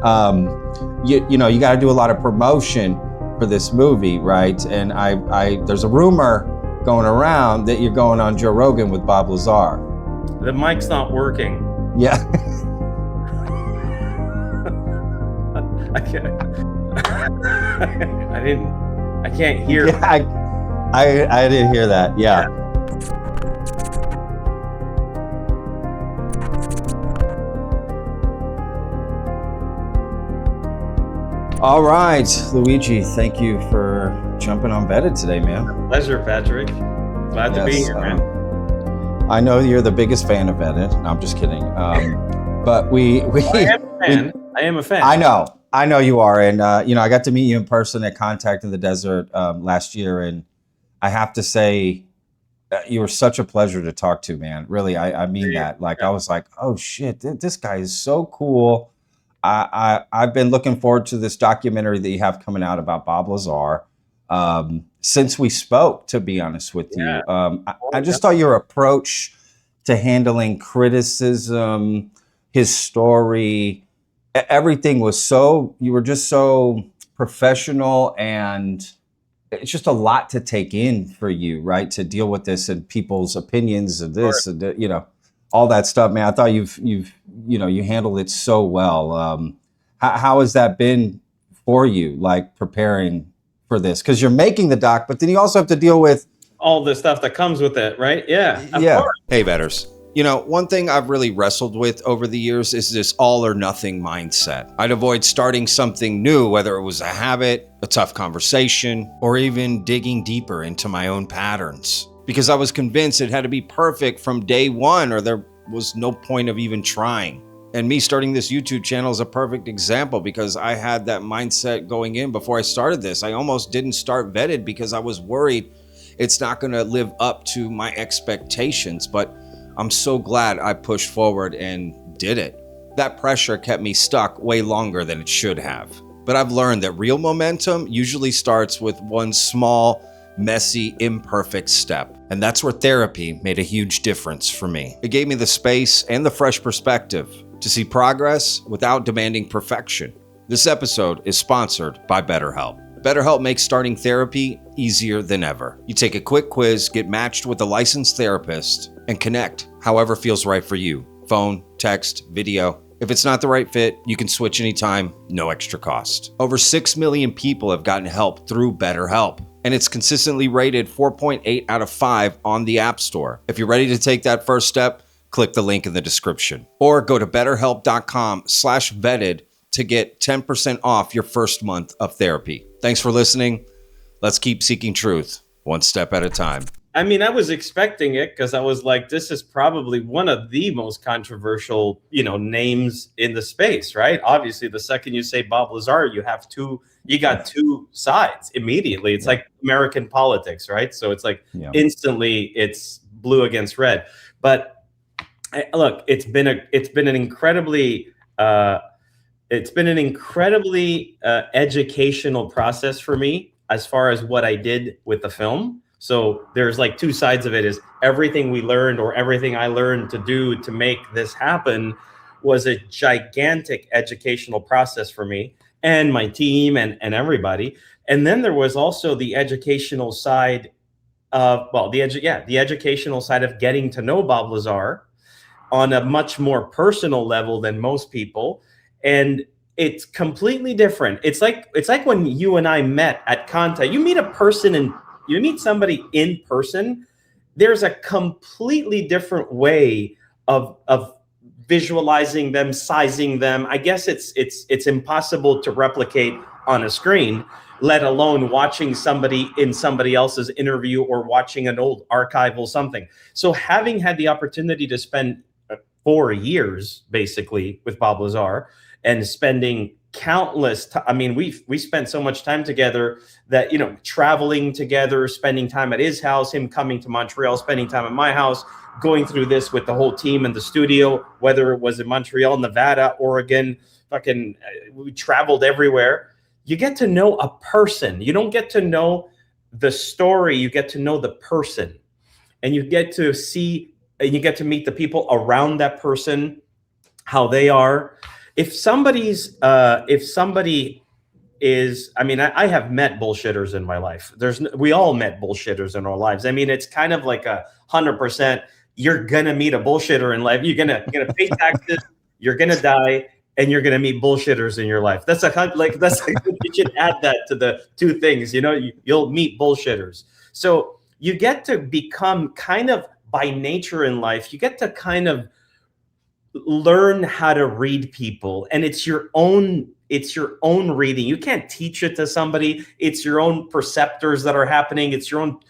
You know, you got to do a lot of promotion for this movie, right? And I there's a rumor going around that you're going on Joe Rogan with Bob Lazar. The mic's not working. Yeah. I can't. I can't hear. Yeah, I didn't hear that. Yeah. All right, Luigi, thank you for jumping on Vetted today, man. Pleasure, Patrick. Glad to be here, man. I know you're the biggest fan of Vetted. No, I'm just kidding. But we I am a fan. I know you are. And, you know, I got to meet you in person at Contact in the Desert last year. And I have to say, you were such a pleasure to talk to, man. Really, I mean that. Like, I was like, oh, shit, this guy is so cool. I've been looking forward to this documentary that you have coming out about Bob Lazar since we spoke, to be honest with you. I just thought your approach to handling criticism, his story, everything was you were just so professional, and it's just a lot to take in for you, right? To deal with this and people's opinions of this and, you know, all that stuff, man. I thought you handled it so well. How has that been for you, like preparing for this? Because you're making the doc, but then you also have to deal with all the stuff that comes with it, right? Yeah. Of course. Hey, Vetters. You know, one thing I've really wrestled with over the years is this all or nothing mindset. I'd avoid starting something new, whether it was a habit, a tough conversation, or even digging deeper into my own patterns, because I was convinced it had to be perfect from day one, or there was no point of even trying. And me starting this YouTube channel is a perfect example, because I had that mindset going in before I started this. I almost didn't start Vetted because I was worried it's not going to live up to my expectations. But I'm so glad I pushed forward and did it. That pressure kept me stuck way longer than it should have. But I've learned that real momentum usually starts with one small, messy, imperfect step. And that's where therapy made a huge difference for me. It gave me the space and the fresh perspective to see progress without demanding perfection. This episode is sponsored by BetterHelp. BetterHelp makes starting therapy easier than ever. You take a quick quiz, get matched with a licensed therapist, and connect however feels right for you. Phone, text, video. If it's not the right fit, you can switch anytime, no extra cost. Over 6 million people have gotten help through BetterHelp, and it's consistently rated 4.8 out of 5 on the App Store. If you're ready to take that first step, click the link in the description, or go to betterhelp.com/vetted to get 10% off your first month of therapy. Thanks for listening. Let's keep seeking truth, one step at a time. I mean, I was expecting it, because I was like, this is probably one of the most controversial, names in the space, right? Obviously, the second you say Bob Lazar, you got two sides immediately. It's like American politics, right? So it's like instantly it's blue against red. But look, it's been an incredibly educational process for me as far as what I did with the film. So there's like two sides of it. Is everything we learned, or everything I learned to do to make this happen, was a gigantic educational process for me and my team and everybody. And then there was also the educational side of, the educational side of getting to know Bob Lazar on a much more personal level than most people. And it's completely different. It's like when you and I met at Contact. You meet somebody in person, there's a completely different way of visualizing them, sizing them. I guess it's impossible to replicate on a screen, let alone watching somebody in somebody else's interview or watching an old archival something. So having had the opportunity to spend 4 years basically with Bob Lazar, and spending countless we spent so much time together that, traveling together, spending time at his house, him coming to Montreal, spending time at my house, going through this with the whole team in the studio, whether it was in Montreal, Nevada, Oregon, we traveled everywhere. You get to know a person. You don't get to know the story. You get to know the person, and you get to see, and you get to meet the people around that person, how they are. if somebody is, I mean, I have met bullshitters in my life. We all met bullshitters in our lives. I mean, it's kind of like 100%. You're gonna meet a bullshitter in life. You're gonna pay taxes. You're gonna die, and you're gonna meet bullshitters in your life. That's you should add that to the two things. You'll meet bullshitters. So you get to become kind of, by nature in life, you get to kind of learn how to read people, and it's your own reading. You can't teach it to somebody. It's your own perceptors that are happening. It's your own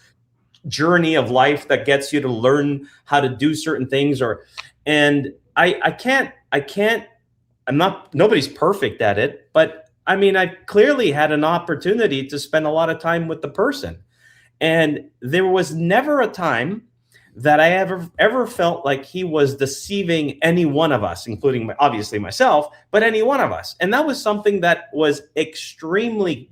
journey of life that gets you to learn how to do certain things. And nobody's perfect at it, but I mean, I clearly had an opportunity to spend a lot of time with the person. And there was never a time that I ever felt like he was deceiving any one of us, including obviously myself, but any one of us. And that was something that was extremely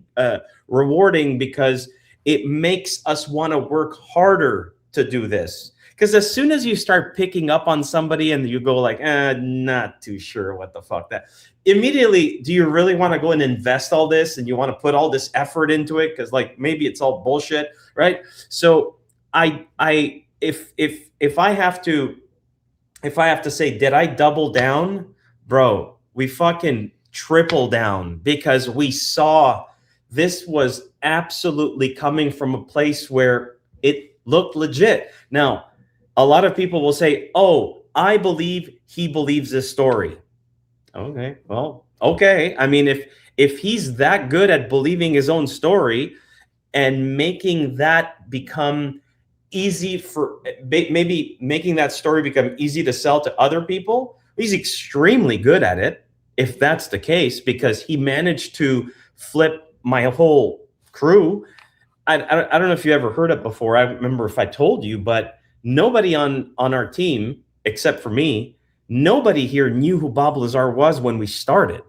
rewarding, because it makes us want to work harder to do this. Because as soon as you start picking up on somebody and you go like, not too sure what the fuck that, immediately, do you really want to go and invest all this, and you want to put all this effort into it? Because like maybe it's all bullshit, right? So if I have to say, did I double down? Bro, we fucking triple down, because we saw this was absolutely coming from a place where it looked legit. Now, a lot of people will say, oh, I believe he believes this story. Okay, well, okay. I mean, if he's that good at believing his own story and making that become easy for, maybe making that story become easy to sell to other people, he's extremely good at it, if that's the case, because he managed to flip my whole crew. I don't know if you ever heard it before. I remember if I told you, but nobody on our team, except for me, nobody here knew who Bob Lazar was when we started.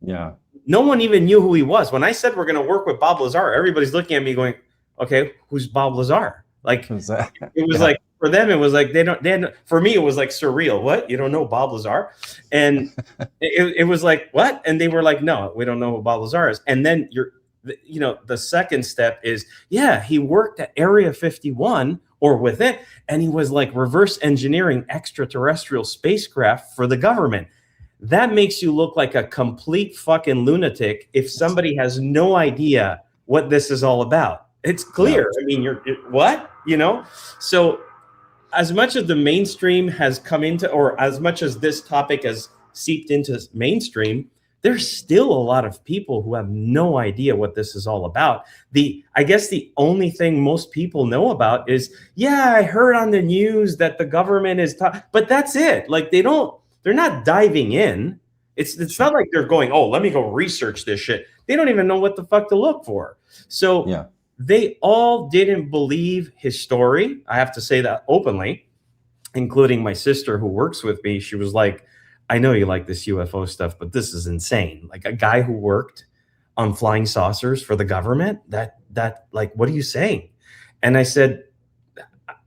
Yeah. No one even knew who he was. When I said we're going to work with Bob Lazar, everybody's looking at me going, okay, who's Bob Lazar? Like, it was like, for them, it was like, for me, it was like surreal. What? You don't know Bob Lazar? And it was like, what? And they were like, no, we don't know who Bob Lazar is. And then the second step is, yeah, he worked at Area 51 or with it, and he was like reverse engineering extraterrestrial spacecraft for the government. That makes you look like a complete fucking lunatic if somebody has no idea what this is all about. It's clear. Yeah. I mean, what? So as much as the mainstream has come into, or as much as this topic has seeped into mainstream, there's still a lot of people who have no idea what this is all about. I guess the only thing most people know about is, yeah, I heard on the news that the government is, but that's it. Like they're not diving in. It's not like they're going, oh, let me go research this shit. They don't even know what the fuck to look for. So yeah. They all didn't believe his story. I have to say that openly, including my sister who works with me. She was like, I know you like this UFO stuff, but this is insane. Like a guy who worked on flying saucers for the government, that like, what are you saying? And I said,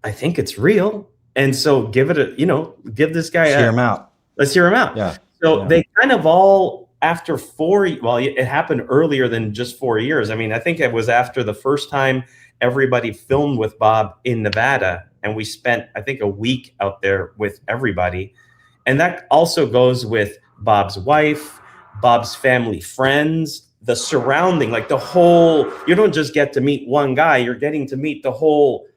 I think it's real. And so give this guy hear him out. Let's hear him out. Yeah. So they kind of all, after it happened earlier than just 4 years. I mean, I think it was after the first time everybody filmed with Bob in Nevada. And we spent, I think, a week out there with everybody. And that also goes with Bob's wife, Bob's family, friends, the surrounding, like the whole, you don't just get to meet one guy, you're getting to meet the whole,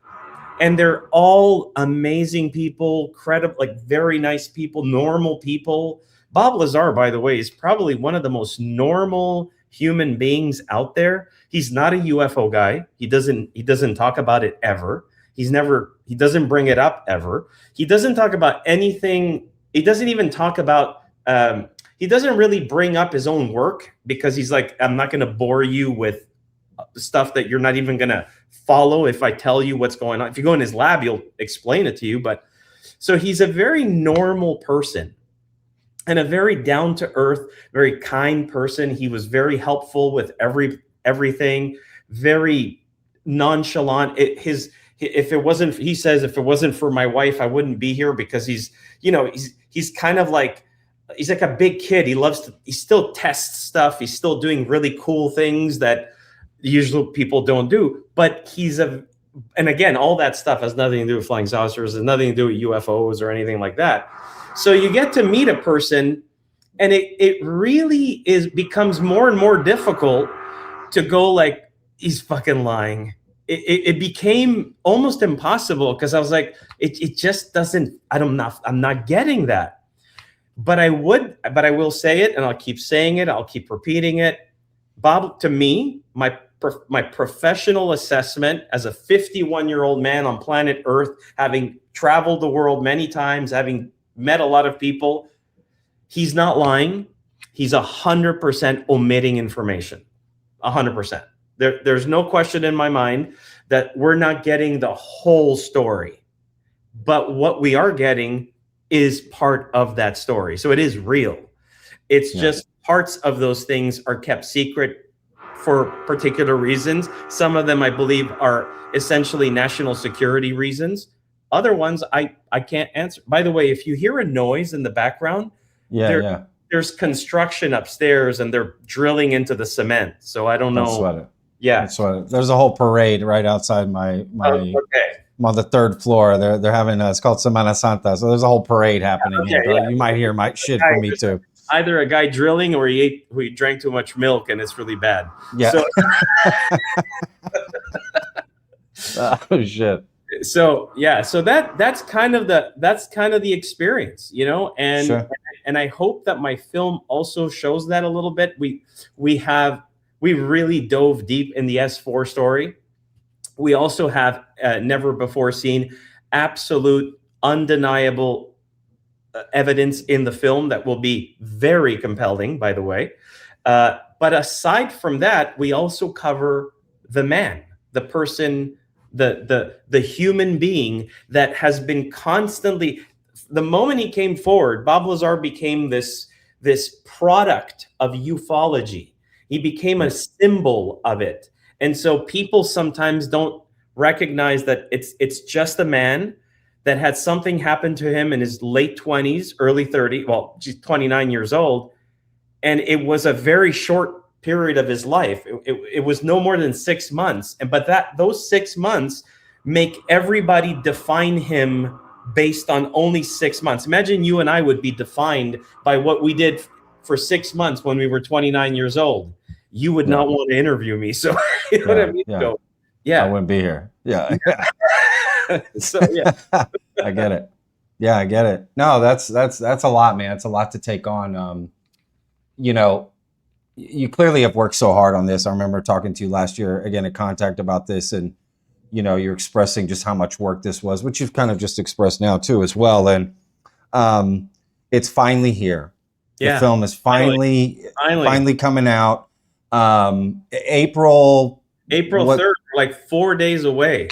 and they're all amazing people, credible, like very nice people, normal people. Bob Lazar, by the way, is probably one of the most normal human beings out there. He's not a UFO guy. He doesn't talk about it ever. He doesn't bring it up ever. He doesn't talk about anything. He doesn't even talk about, he doesn't really bring up his own work, because he's like, I'm not going to bore you with stuff that you're not even going to follow if I tell you what's going on. If you go in his lab, he'll explain it to you. But so he's a very normal person and a very down-to-earth, very kind person. He was very helpful with everything, very nonchalant. If it wasn't for my wife, I wouldn't be here, because he's kind of like, he's like a big kid. He still tests stuff. He's still doing really cool things that usual people don't do. But and again, all that stuff has nothing to do with flying saucers, has nothing to do with UFOs or anything like that. So you get to meet a person, and it really becomes more and more difficult to go like, he's fucking lying. It became almost impossible because I was like, it just doesn't. I'm not getting that. But I will say it, and I'll keep saying it. I'll keep repeating it. Bob, to me, my professional assessment as a 51-year-old man on planet Earth, having traveled the world many times, having met a lot of people, he's not lying. He's 100% omitting information. 100%. There's no question in my mind that we're not getting the whole story. But what we are getting is part of that story. So it is real. It's just parts of those things are kept secret for particular reasons. Some of them, I believe, are essentially national security reasons. Other ones, I can't answer. By the way, if you hear a noise in the background, there's construction upstairs and they're drilling into the cement. So I don't know. Don't sweat it. Yeah. Don't sweat it. There's a whole parade right outside my I'm on the third floor. They're having it's called Semana Santa. So there's a whole parade happening here. Yeah. You might hear my shit from me too. Either a guy drilling or he drank too much milk and it's really bad. Yeah. So, oh shit. So yeah, so that's kind of the experience, you know, and Sure. and I hope that my film also shows that a little bit. We really dove deep in the S4 story. We also have never before seen absolute undeniable evidence in the film that will be very compelling, by the way. But aside from that, we also cover the man, the person, the human being that has been constantly, the moment he came forward, Bob Lazar became this product of ufology. He became a symbol of it. And so people sometimes don't recognize that it's just a man that had something happen to him in his late 20s, early 30s, well, 29 years old. And it was a very short period of his life. It was no more than 6 months. But those 6 months make everybody define him based on only 6 months. Imagine you and I would be defined by what we did for 6 months when we were 29 years old. You would not want to interview me. So you know what I mean? Yeah. So, yeah. I wouldn't be here. Yeah. So yeah. I get it. Yeah, I get it. No, that's a lot, man. It's a lot to take on. You know, you clearly have worked so hard on this. I remember talking to you last year again at Contact about this, and you know, you're expressing just how much work this was, which you've kind of just expressed now too as well. And it's finally here. Yeah. The film is finally coming out. April 3rd, like 4 days away.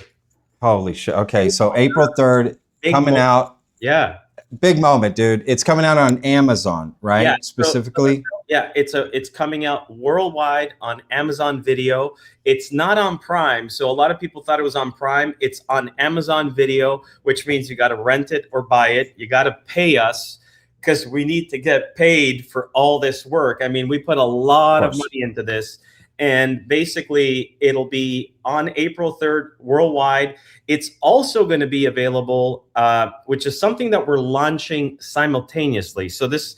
Holy shit. Okay, so April 3rd coming out. Yeah. Big moment, dude. It's coming out on Amazon, right? Yeah, specifically. It's coming out worldwide on Amazon Video. It's not on Prime. So a lot of people thought it was on Prime. It's on Amazon Video, which means you got to rent it or buy it. You got to pay us because we need to get paid for all this work. I mean, we put a lot of money into this. And basically, it'll be on April 3rd worldwide. It's also going to be available, which is something that we're launching simultaneously. So this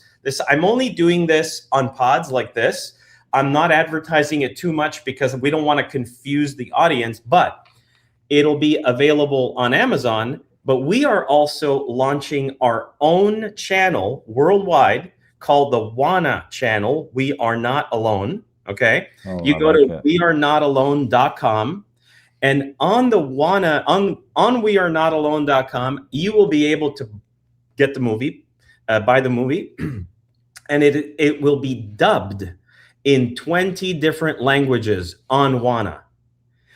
I'm only doing this on pods like this. I'm not advertising it too much because we don't want to confuse the audience, but it'll be available on Amazon. But we are also launching our own channel worldwide called the WANA channel. We Are Not Alone. Okay. You go to wearenot.alone.com, and on the WANA, on wearenot.alone.com, you will be able to get the movie, buy the movie, and it will be dubbed in 20 different languages on WANA.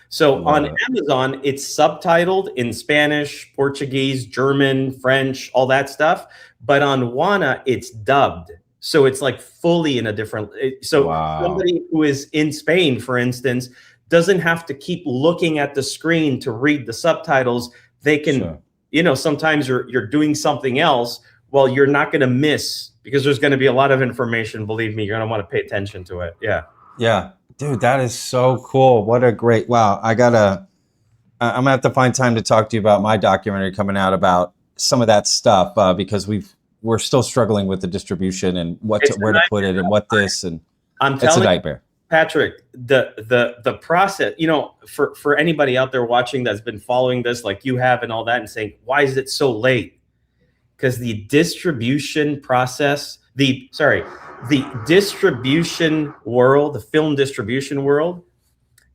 So on Amazon, it's subtitled in Spanish, Portuguese, German, French, all that stuff. But on WANA, it's dubbed. So it's like fully in a different. So somebody who is in Spain, for instance, doesn't have to keep looking at the screen to read the subtitles. They can, you know, sometimes you're doing something else well, you're not going to miss, because there's going to be a lot of information. Believe me, you're going to want to pay attention to it. Yeah. Yeah. Dude, that is so cool. What a great, wow. I'm gonna have to find time to talk to you about my documentary coming out about some of that stuff, because we're still struggling with the distribution and where to put it and what this, and I'm it's a telling you, nightmare. Patrick, the process, for anybody out there watching that's been following this like you have and all that and saying, why is it so late? Because the distribution process, the distribution world, the film distribution world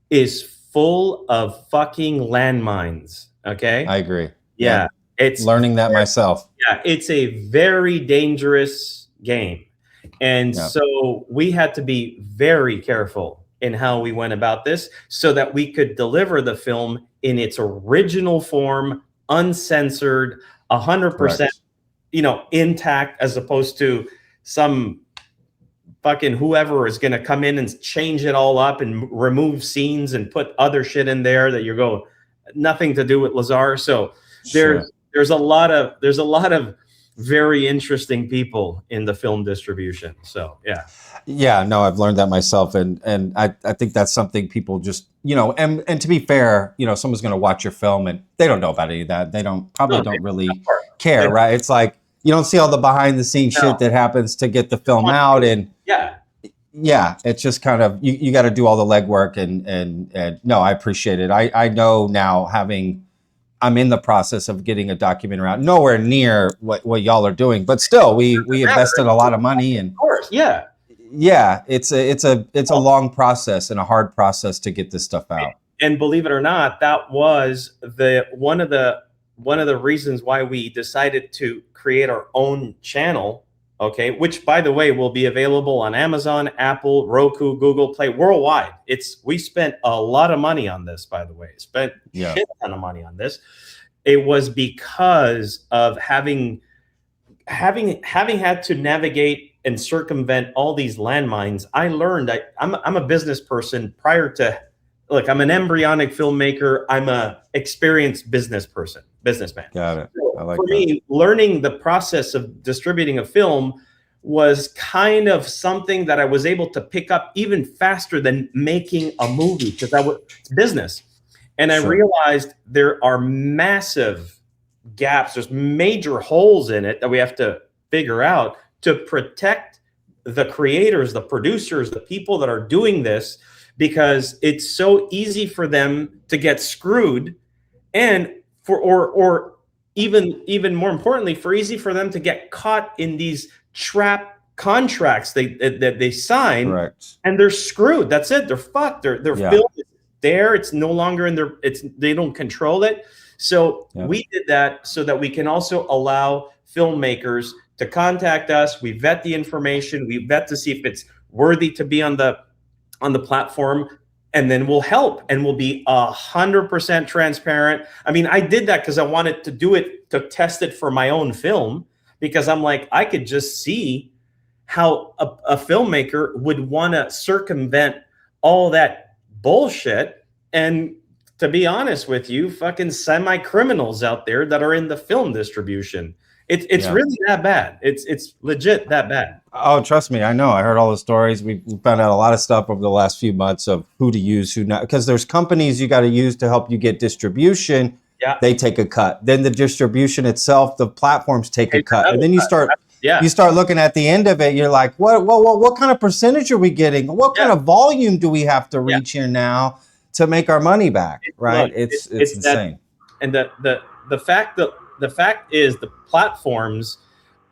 is full of fucking landmines. Okay. I agree. Yeah. It's learning that myself. Yeah. It's a very dangerous game. And so we had to be very careful in how we went about this so that we could deliver the film in its original form, uncensored, 100%, intact, as opposed to some fucking whoever is going to come in and change it all up and remove scenes and put other shit in there that you go, nothing to do with Lazar. So there's a lot of very interesting people in the film distribution. So yeah, no, I've learned that myself, and I think that's something people just, and to be fair, someone's going to watch your film and they don't know about any of that. They don't really care, right? It's like you don't see all the behind the scenes shit that happens to get the film out, and it's just kind of you got to do all the legwork, and no, I appreciate it. I know now, I'm in the process of getting a documentary out, nowhere near what y'all are doing, but still we invested a lot of money, and of course, it's a long process and a hard process to get this stuff out. And believe it or not, that was one of the reasons why we decided to create our own channel. Okay, which by the way will be available on Amazon, Apple, Roku, Google Play, worldwide. We spent a lot of money on this, by the way. Spent a shit ton of money on this. It was because of having had to navigate and circumvent all these landmines. I learned I'm a business person prior to, look, I'm an embryonic filmmaker. I'm a experienced businessman. Got it. I like that. For me, learning the process of distributing a film was kind of something that I was able to pick up even faster than making a movie, because it's business. And I realized there are massive gaps. There's major holes in it that we have to figure out to protect the creators, the producers, the people that are doing this, because it's so easy for them to get screwed, and or even more importantly, easy for them to get caught in these trap contracts that they sign. Correct. And they're screwed. That's it. They're fucked. Their film is there. It's no longer in they don't control it. So we did that so that we can also allow filmmakers to contact us. We vet the information. We vet to see if it's worthy to be on the platform. And then we'll help, and we'll be 100% transparent. I mean, I did that because I wanted to do it, to test it for my own film, because I'm like, I could just see how a filmmaker would want to circumvent all that bullshit. And to be honest with you, fucking semi-criminals out there that are in the film distribution. It's really that bad. It's legit that bad. Oh, trust me, I know. I heard all the stories. We found out a lot of stuff over the last few months of who to use, who not, because there's companies you got to use to help you get distribution. Yeah. They take a cut. Then the distribution itself, the platforms take a cut. And then you start looking at the end of it, you're like, what kind of percentage are we getting? What kind of volume do we have to reach here now to make our money back? Right? It's insane. And the fact is the platforms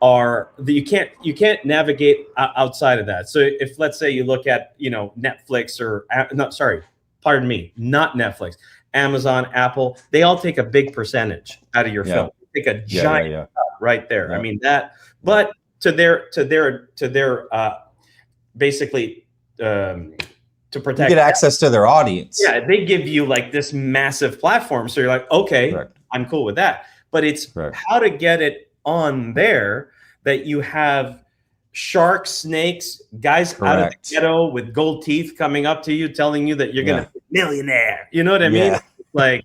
are you can't navigate outside of that. So if, let's say, you look at Netflix or not Netflix, Amazon, Apple, they all take a big percentage out of your film. They take a giant cut right there. I mean that, but to their basically to protect, you get access to their audience. Yeah, they give you like this massive platform, so you're like, okay, I'm cool with that. But it's how to get it on there that you have sharks, snakes, guys out of the ghetto with gold teeth coming up to you, telling you that you're going to be a millionaire. You know what I mean? Like,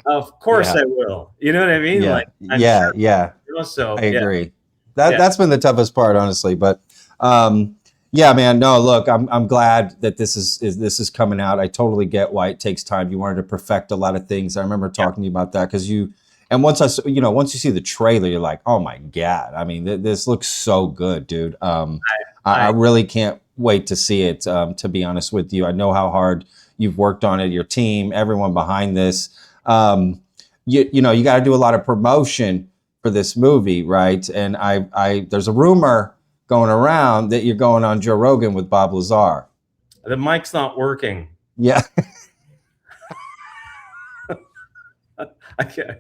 of course I will. You know what I mean? Like, I'm sure, So I agree. That's been the toughest part, honestly. But yeah, man. No, look, I'm glad that this is coming out. I totally get why it takes time. You wanted to perfect a lot of things. I remember talking to you about that because once once you see the trailer, you're like, oh my God. I mean, this looks so good, dude. I really can't wait to see it. To be honest with you, I know how hard you've worked on it. Your team, everyone behind this. You got to do a lot of promotion for this movie, right? And there's a rumor going around that you're going on Joe Rogan with Bob Lazar. The mic's not working. Yeah. I can't.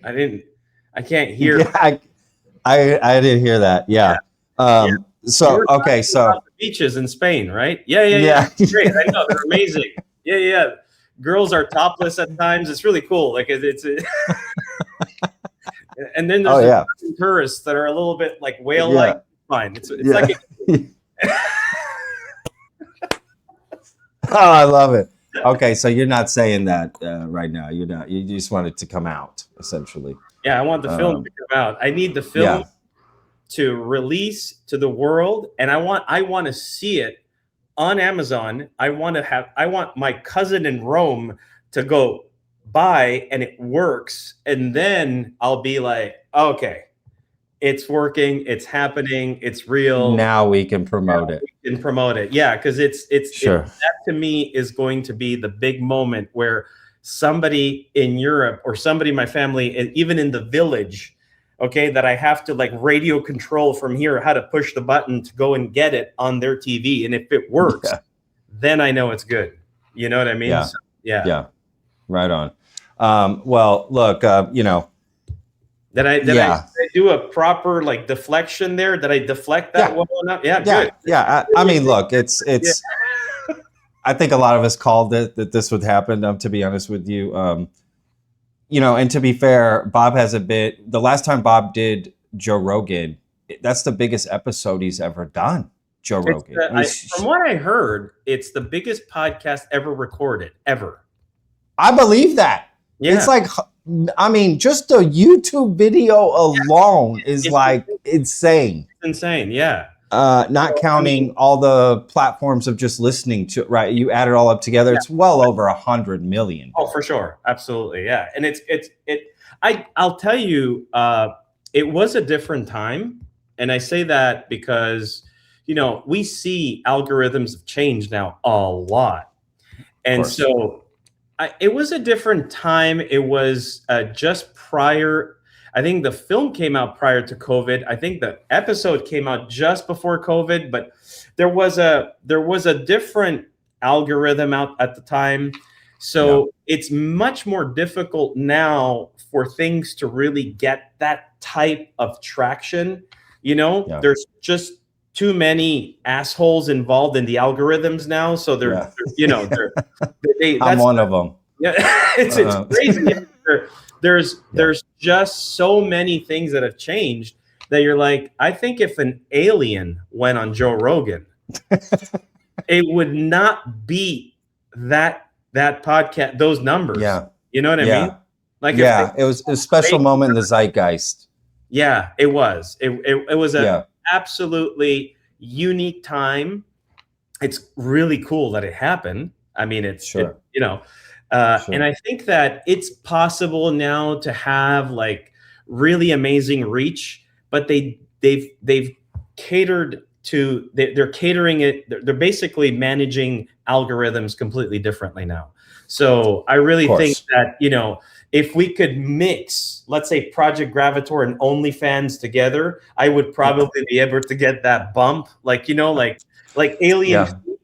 I can't hear. Yeah, I didn't hear that. Yeah. So okay, so the beaches in Spain, right? Yeah. Great. I know, they're amazing. Yeah. Girls are topless at times. It's really cool. Like it's and then there's tourists that are a little bit like whale-like. Yeah. Fine. It's like oh, I love it. Okay, so you're not saying that right now. You're not. You just want it to come out, essentially. Yeah, I want the film to come out. I need the film to release to the world, and I want to see it on Amazon. I want my cousin in Rome to go buy, and it works, and then I'll be like, okay, it's working, it's happening, it's real. Now we can promote it. We can promote it, yeah, because it's sure. That to me is going to be the big moment where somebody in Europe or somebody in my family, and even in the village, okay, that I have to like radio control from here how to push the button to go and get it on their TV, and if it works, then I know it's good. You know what I mean? Yeah. So, yeah. Right on. Well, look, Did I do a proper like deflection there? Did I deflect that well enough? Yeah, good. Yeah. I mean, look, it's. I think a lot of us called it that this would happen. To be honest with you, and to be fair, Bob has a bit. The last time Bob did Joe Rogan, that's the biggest episode he's ever done. Joe Rogan. From what I heard, it's the biggest podcast ever recorded, ever. I believe that. Yeah. It's like, I mean, just the YouTube video alone is like insane. It's insane, yeah. Not counting all the platforms of just listening to it, right? You add it all up together, it's well over 100 million. Oh, for sure. Absolutely, yeah. And I'll tell you, it was a different time. And I say that because, we see algorithms have changed now a lot. And so it was a different time. It was just prior. I think the film came out prior to COVID. I think the episode came out just before COVID, but there was a different algorithm out at the time. So it's much more difficult now for things to really get that type of traction. There's just too many assholes involved in the algorithms now. So I'm one of them. Yeah, it's crazy. There's just so many things that have changed that you're like, I think if an alien went on Joe Rogan, it would not beat that podcast, those numbers. Yeah. You know what I mean? Like, it was a special moment in the zeitgeist. Yeah, it was. It was an absolutely unique time. It's really cool that it happened. I mean, and I think that it's possible now to have like really amazing reach, but they've catered to, they're catering it. They're basically managing algorithms completely differently now. So I really think that, if we could mix, let's say Project Gravator and OnlyFans together, I would probably be able to get that bump, like alien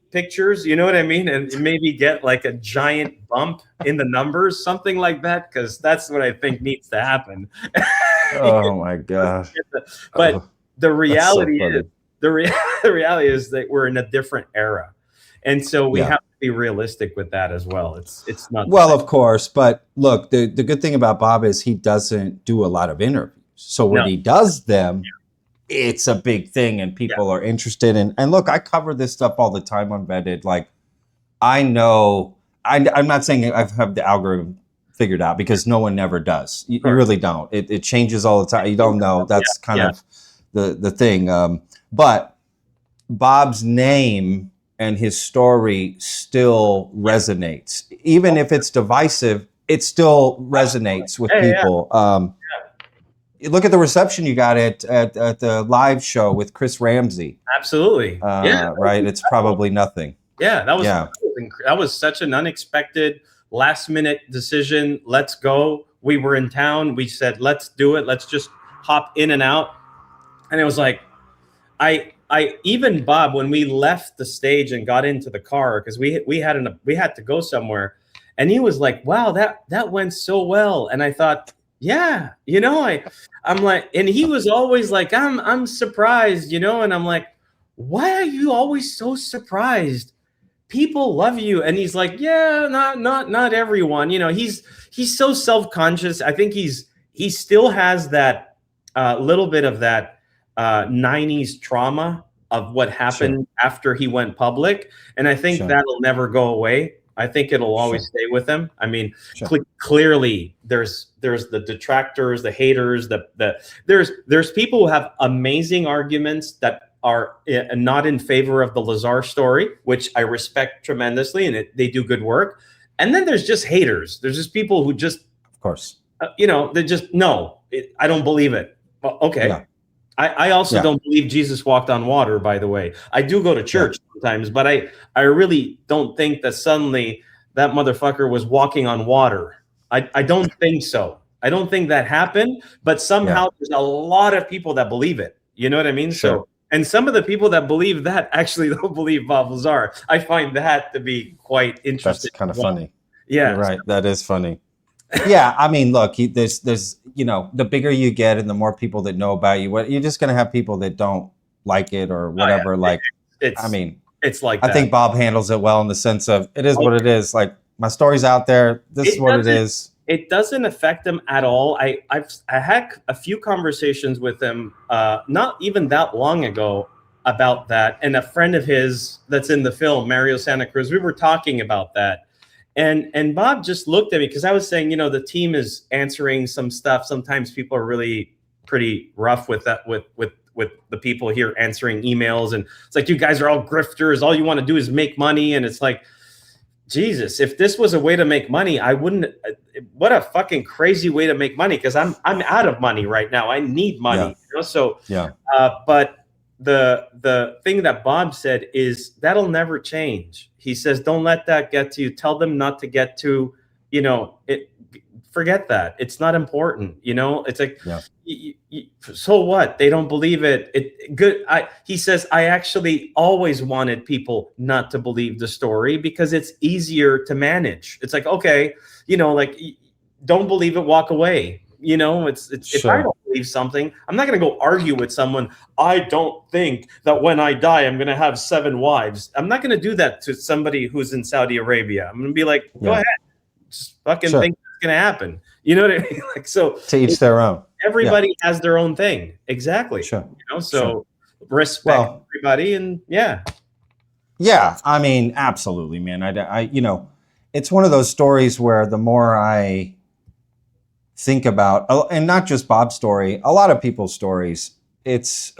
pictures, you know what I mean? And maybe get like a giant bump in the numbers, something like that, because that's what I think needs to happen. Oh my gosh. But the reality is, the reality is that we're in a different era. And so we have to be realistic with that as well. It's not well, of course, but look, the good thing about Bob is he doesn't do a lot of interviews. So when he does them, it's a big thing and people are interested in. And look, I cover this stuff all the time on Vendit. Like, I know, I'm not saying I have the algorithm figured out, because no one never does. You really don't. It changes all the time. You don't know. That's kind of the thing. But Bob's name and his story still resonates. Even if it's divisive, it still resonates with people. Look at the reception you got at the live show with Chris Ramsey. Absolutely. Right. It's probably nothing. Yeah, that was such an unexpected last minute decision. Let's go. We were in town. We said, let's do it. Let's just hop in and out. And it was like, I even Bob, when we left the stage and got into the car, because we had to go somewhere, and he was like, wow, that went so well. And I thought, yeah, I'm like, and he was always like, I'm surprised, and I'm like, why are you always so surprised? People love you. And he's like, yeah, not everyone. He's so self-conscious. I think he still has that little bit of that 90s trauma of what happened after he went public. And I think that'll never go away. I think it'll always stay with him. I mean, clearly there's the detractors, the haters, there's people who have amazing arguments that are not in favor of the Lazar story, which I respect tremendously, and they do good work. And then there's just haters. There's just people who just, of course, they just, no, I don't believe it. Well, okay. Yeah. I also don't believe Jesus walked on water, by the way. I do go to church sometimes, but I really don't think that suddenly that motherfucker was walking on water. I don't think so. I don't think that happened, but somehow there's a lot of people that believe it. You know what I mean? So, and some of the people that believe that actually don't believe Bob Lazar. I find that to be quite interesting. That's kind of funny. Yeah. You're right. That is funny. Yeah, I mean, look, there's the bigger you get and the more people that know about you, you're just going to have people that don't like it or whatever. It's like I think Bob handles it well in the sense of it is what it is. Like, my story's out there. This is what it is. It doesn't affect him at all. I had a few conversations with him, not even that long ago, about that. And a friend of his that's in the film, Mario Santa Cruz, we were talking about that. And Bob just looked at me because I was saying, the team is answering some stuff. Sometimes people are really pretty rough with that, with the people here answering emails. And it's like, you guys are all grifters. All you want to do is make money. And it's like, Jesus, if this was a way to make money, I wouldn't. What a fucking crazy way to make money, because I'm out of money right now. I need money. But the thing that Bob said is that'll never change. He says, don't let that get to you. Tell them not to get to, it. Forget that. It's not important. It's like, so what? They don't believe it. He says, I actually always wanted people not to believe the story because it's easier to manage. It's like, okay, don't believe it, walk away. If I don't believe something, I'm not going to go argue with someone. I don't think that when I die, I'm going to have 7 wives. I'm not going to do that to somebody who's in Saudi Arabia. I'm going to be like, go ahead, just fucking think it's going to happen. You know what I mean? Like, so to each their own. Everybody has their own thing. Exactly. Respect everybody. And yeah, I mean, absolutely, man. I it's one of those stories where the more I think about, and not just Bob's story, a lot of people's stories, it's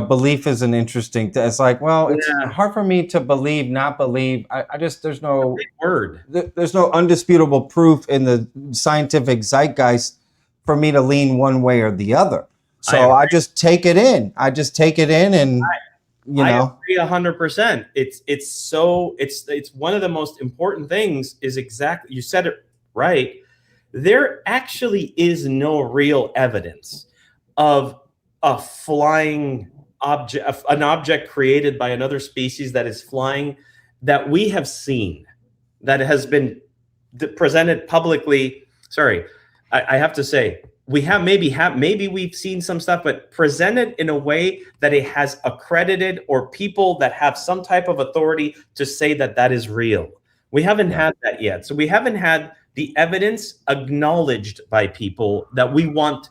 belief is an interesting it's like, well, it's hard for me to believe, not believe. I just, there's no word, there's no undisputable proof in the scientific zeitgeist for me to lean one way or the other. So I just take it in. And I agree 100%. It's one of the most important things is exactly, you said it right. There actually is no real evidence of a flying object, an object created by another species that is flying, that we have seen, that has been presented publicly. Sorry, I have to say, maybe we've seen some stuff, but presented in a way that it has accredited, or people that have some type of authority to say that is real. We haven't had that yet. So we haven't had the evidence acknowledged by people that we want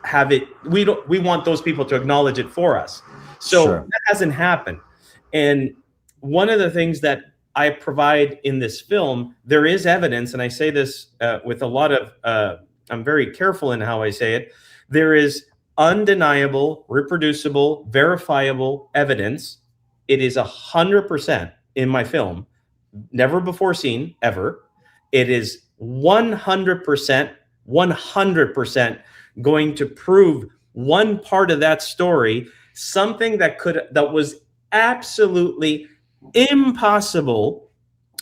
have it. We want those people to acknowledge it for us. So that hasn't happened. And one of the things that I provide in this film, there is evidence, and I say this with a lot of, I'm very careful in how I say it. There is undeniable, reproducible, verifiable evidence. It is 100% in my film, never before seen, ever. It is 100% going to prove one part of that story, something that was absolutely impossible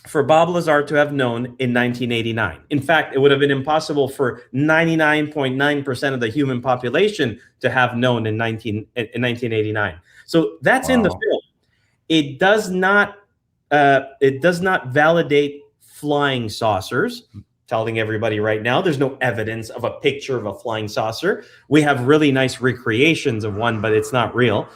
for Bob Lazar to have known in 1989. In fact, it would have been impossible for 99.9% of the human population to have known in 1989. So that's in the film. It does not validate flying saucers. I'm telling everybody right now, there's no evidence of a picture of a flying saucer. We have really nice recreations of one, but it's not real.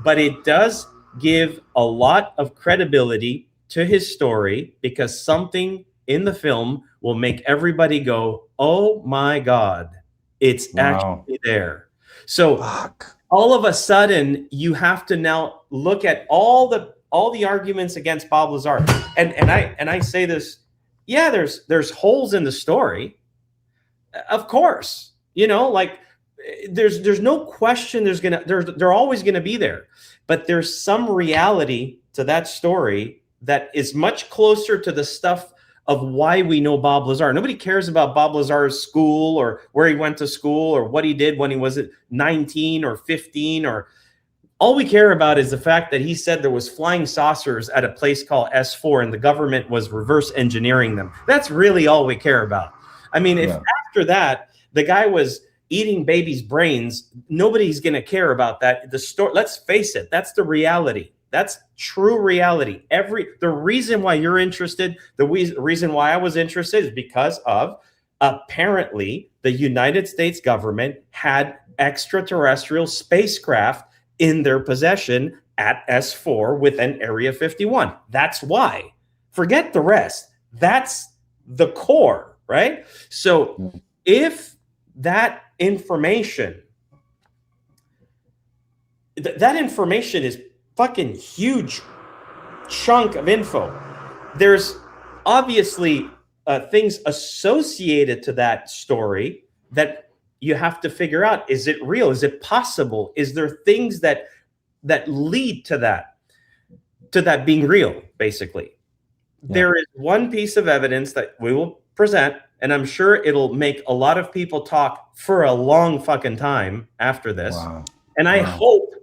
But it does give a lot of credibility to his story, because something in the film will make everybody go, oh my God, it's actually there. So all of a sudden you have to now look at all the arguments against Bob Lazar. And I say this, yeah, there's holes in the story. Of course, like there's no question they're always gonna be there. But there's some reality to that story that is much closer to the stuff of why we know Bob Lazar. Nobody cares about Bob Lazar's school or where he went to school or what he did when he was 19 or 15, or all we care about is the fact that he said there was flying saucers at a place called S4 and the government was reverse engineering them. That's really all we care about. I mean, if after that, the guy was eating babies' brains, nobody's going to care about that. Let's face it, that's the reality. That's true reality. The reason why you're interested, the reason why I was interested is because of apparently the United States government had extraterrestrial spacecraft in their possession at S4 within Area 51. That's why. Forget the rest. That's the core, right? So if that information, that information is fucking huge chunk of info. There's obviously things associated to that story that you have to figure out. Is it real? Is it possible? Is there things that lead to that being real, basically? Yeah. There is one piece of evidence that we will present, and I'm sure it'll make a lot of people talk for a long fucking time after this. Wow. And I hope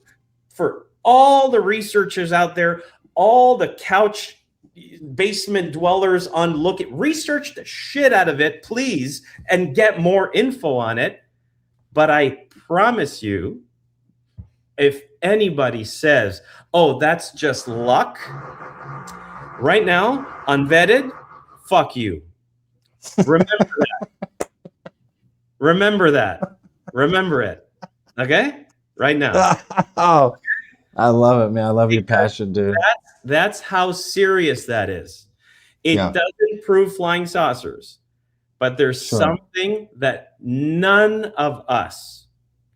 for all the researchers out there, all the couch basement dwellers research the shit out of it, please, and get more info on it. But I promise you, if anybody says, oh, that's just luck, right now, unvetted, fuck you. Remember that. Remember that. Remember it. Okay? Right now. Oh, I love it, man. I love your passion, dude. That's how serious that is. It doesn't prove flying saucers, but there's something that none of us,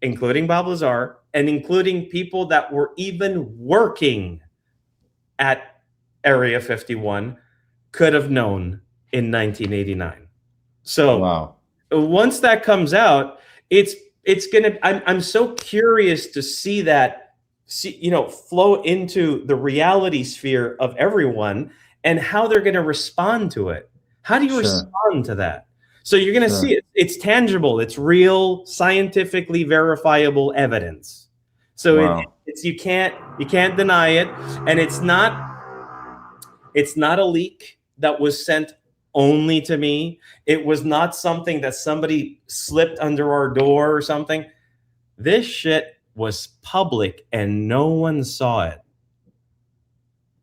including Bob Lazar, and including people that were even working at Area 51, could have known in 1989. So once that comes out, it's gonna. I'm so curious to see that. Flow into the reality sphere of everyone and how they're going to respond to it. How do you respond to that? So you're going to see it. It's tangible. It's real, scientifically verifiable evidence. So it's you can't deny it. And it's not a leak that was sent only to me. It was not something that somebody slipped under our door or something. This shit was public and no one saw it.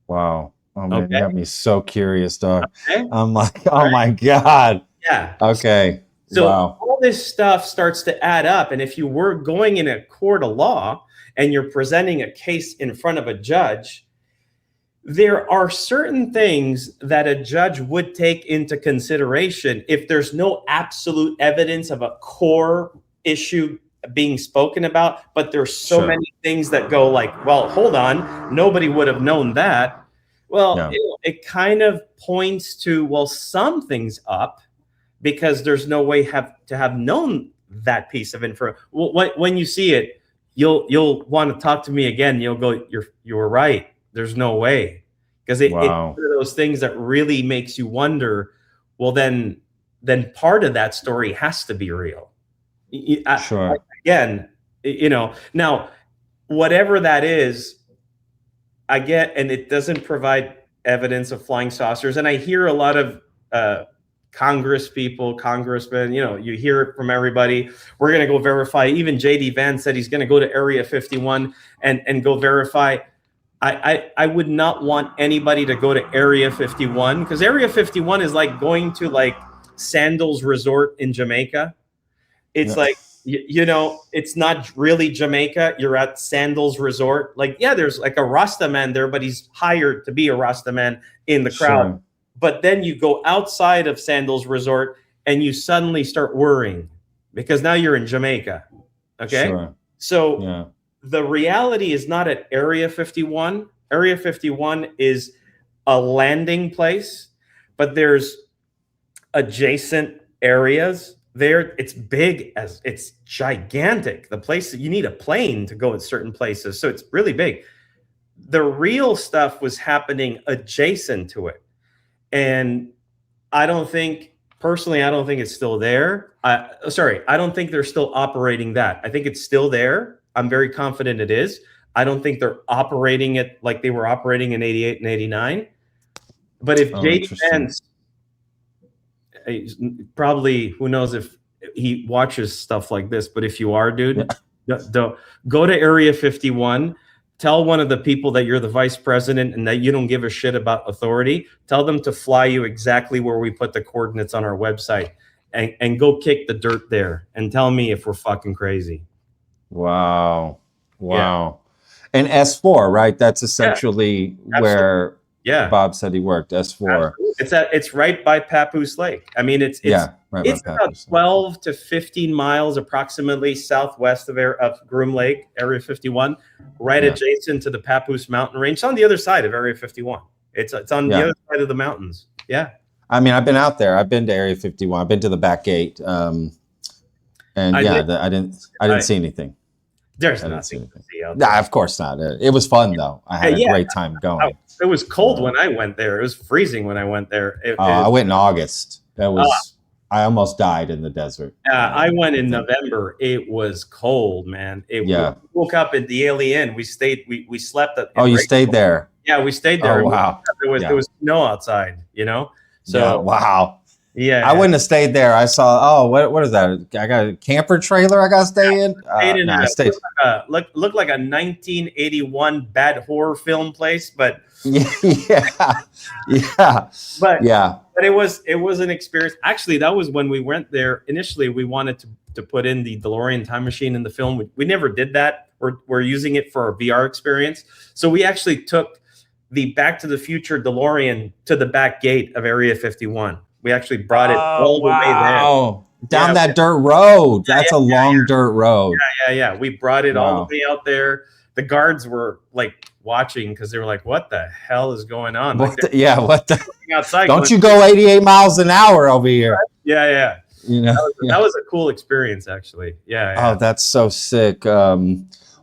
Wow. Oh man, you got me so curious, dog. Okay. I'm like, oh my God. Yeah. Okay. So all this stuff starts to add up. And if you were going in a court of law and you're presenting a case in front of a judge, there are certain things that a judge would take into consideration if there's no absolute evidence of a core issue being spoken about, but there's so many things that go like, well, hold on, nobody would have known that. Well, Yeah. it kind of points to, well, something's up, because there's no way to have known that piece of info. When you see it, you'll want to talk to me again. You'll go, you were right. There's no way, because it's Wow. one of those things that really makes you wonder. Well, then part of that story has to be real. Sure. Again, now whatever that is, I get, and it doesn't provide evidence of flying saucers. And I hear a lot of congressmen, you hear it from everybody. We're going to go verify. Even JD Vance said he's going to go to Area 51 and go verify. I would not want anybody to go to Area 51, because Area 51 is like going to like Sandals Resort in Jamaica. It's like, it's not really Jamaica. You're at Sandals Resort. Like, yeah, there's like a Rasta man there, but he's hired to be a Rasta man in the crowd. Sure. But then you go outside of Sandals Resort and you suddenly start worrying, because now you're in Jamaica. Okay. Sure. So the reality is not at Area 51. Area 51 is a landing place, but there's adjacent areas there. It's big, it's gigantic. The place that you need a plane to go in certain places. So it's really big. The real stuff was happening adjacent to it. And I don't think it's still there. I don't think they're still operating that. I think it's still there. I'm very confident it is. I don't think they're operating it like they were operating in 88 and 89. But if JD Vance, probably, who knows if he watches stuff like this, but if you are, dude, don't go to Area 51. Tell one of the people that you're the vice president and that you don't give a shit about authority. Tell them to fly you exactly where we put the coordinates on our website, and go kick the dirt there and tell me if we're fucking crazy. Wow. And S4, right? That's essentially where Bob said he worked. S4. Absolutely. It's right by Papoose Lake. I mean, it's about 12 to 15 miles approximately southwest of Groom Lake, Area 51, right adjacent to the Papoose Mountain Range. It's on the other side of Area 51. It's on the other side of the mountains. Yeah. I mean, I've been out there. I've been to Area 51. I've been to the back gate. I didn't see anything. There's nothing to see out there. Nah, of course not. It was fun though. I had a great time going. It was cold when I went there. It was freezing when I went there. I went in August. I almost died in the desert. I went in November. It was cold, man. We woke up at the Ailey Inn. We stayed. We slept at. You stayed there? Yeah, we stayed there. Oh wow! There was snow outside. So wow. Yeah, I wouldn't have stayed there. I saw. What is that? I got a camper trailer. I got to stay in. I stayed. Looked like a 1981 bad horror film place, but But it was an experience. Actually, that was when we went there. Initially, we wanted to put in the DeLorean time machine in the film. We never did that. We're using it for a VR experience. So we actually took the Back to the Future DeLorean to the back gate of Area 51. We actually brought it all the way there. Down that dirt road. That's a long dirt road. Yeah. We brought it all the way out there. The guards were like watching because they were like, "What the hell is going on?" What the? Outside, don't you go 88 miles an hour over here? Yeah. That was a cool experience, actually. Yeah. Oh, that's so sick.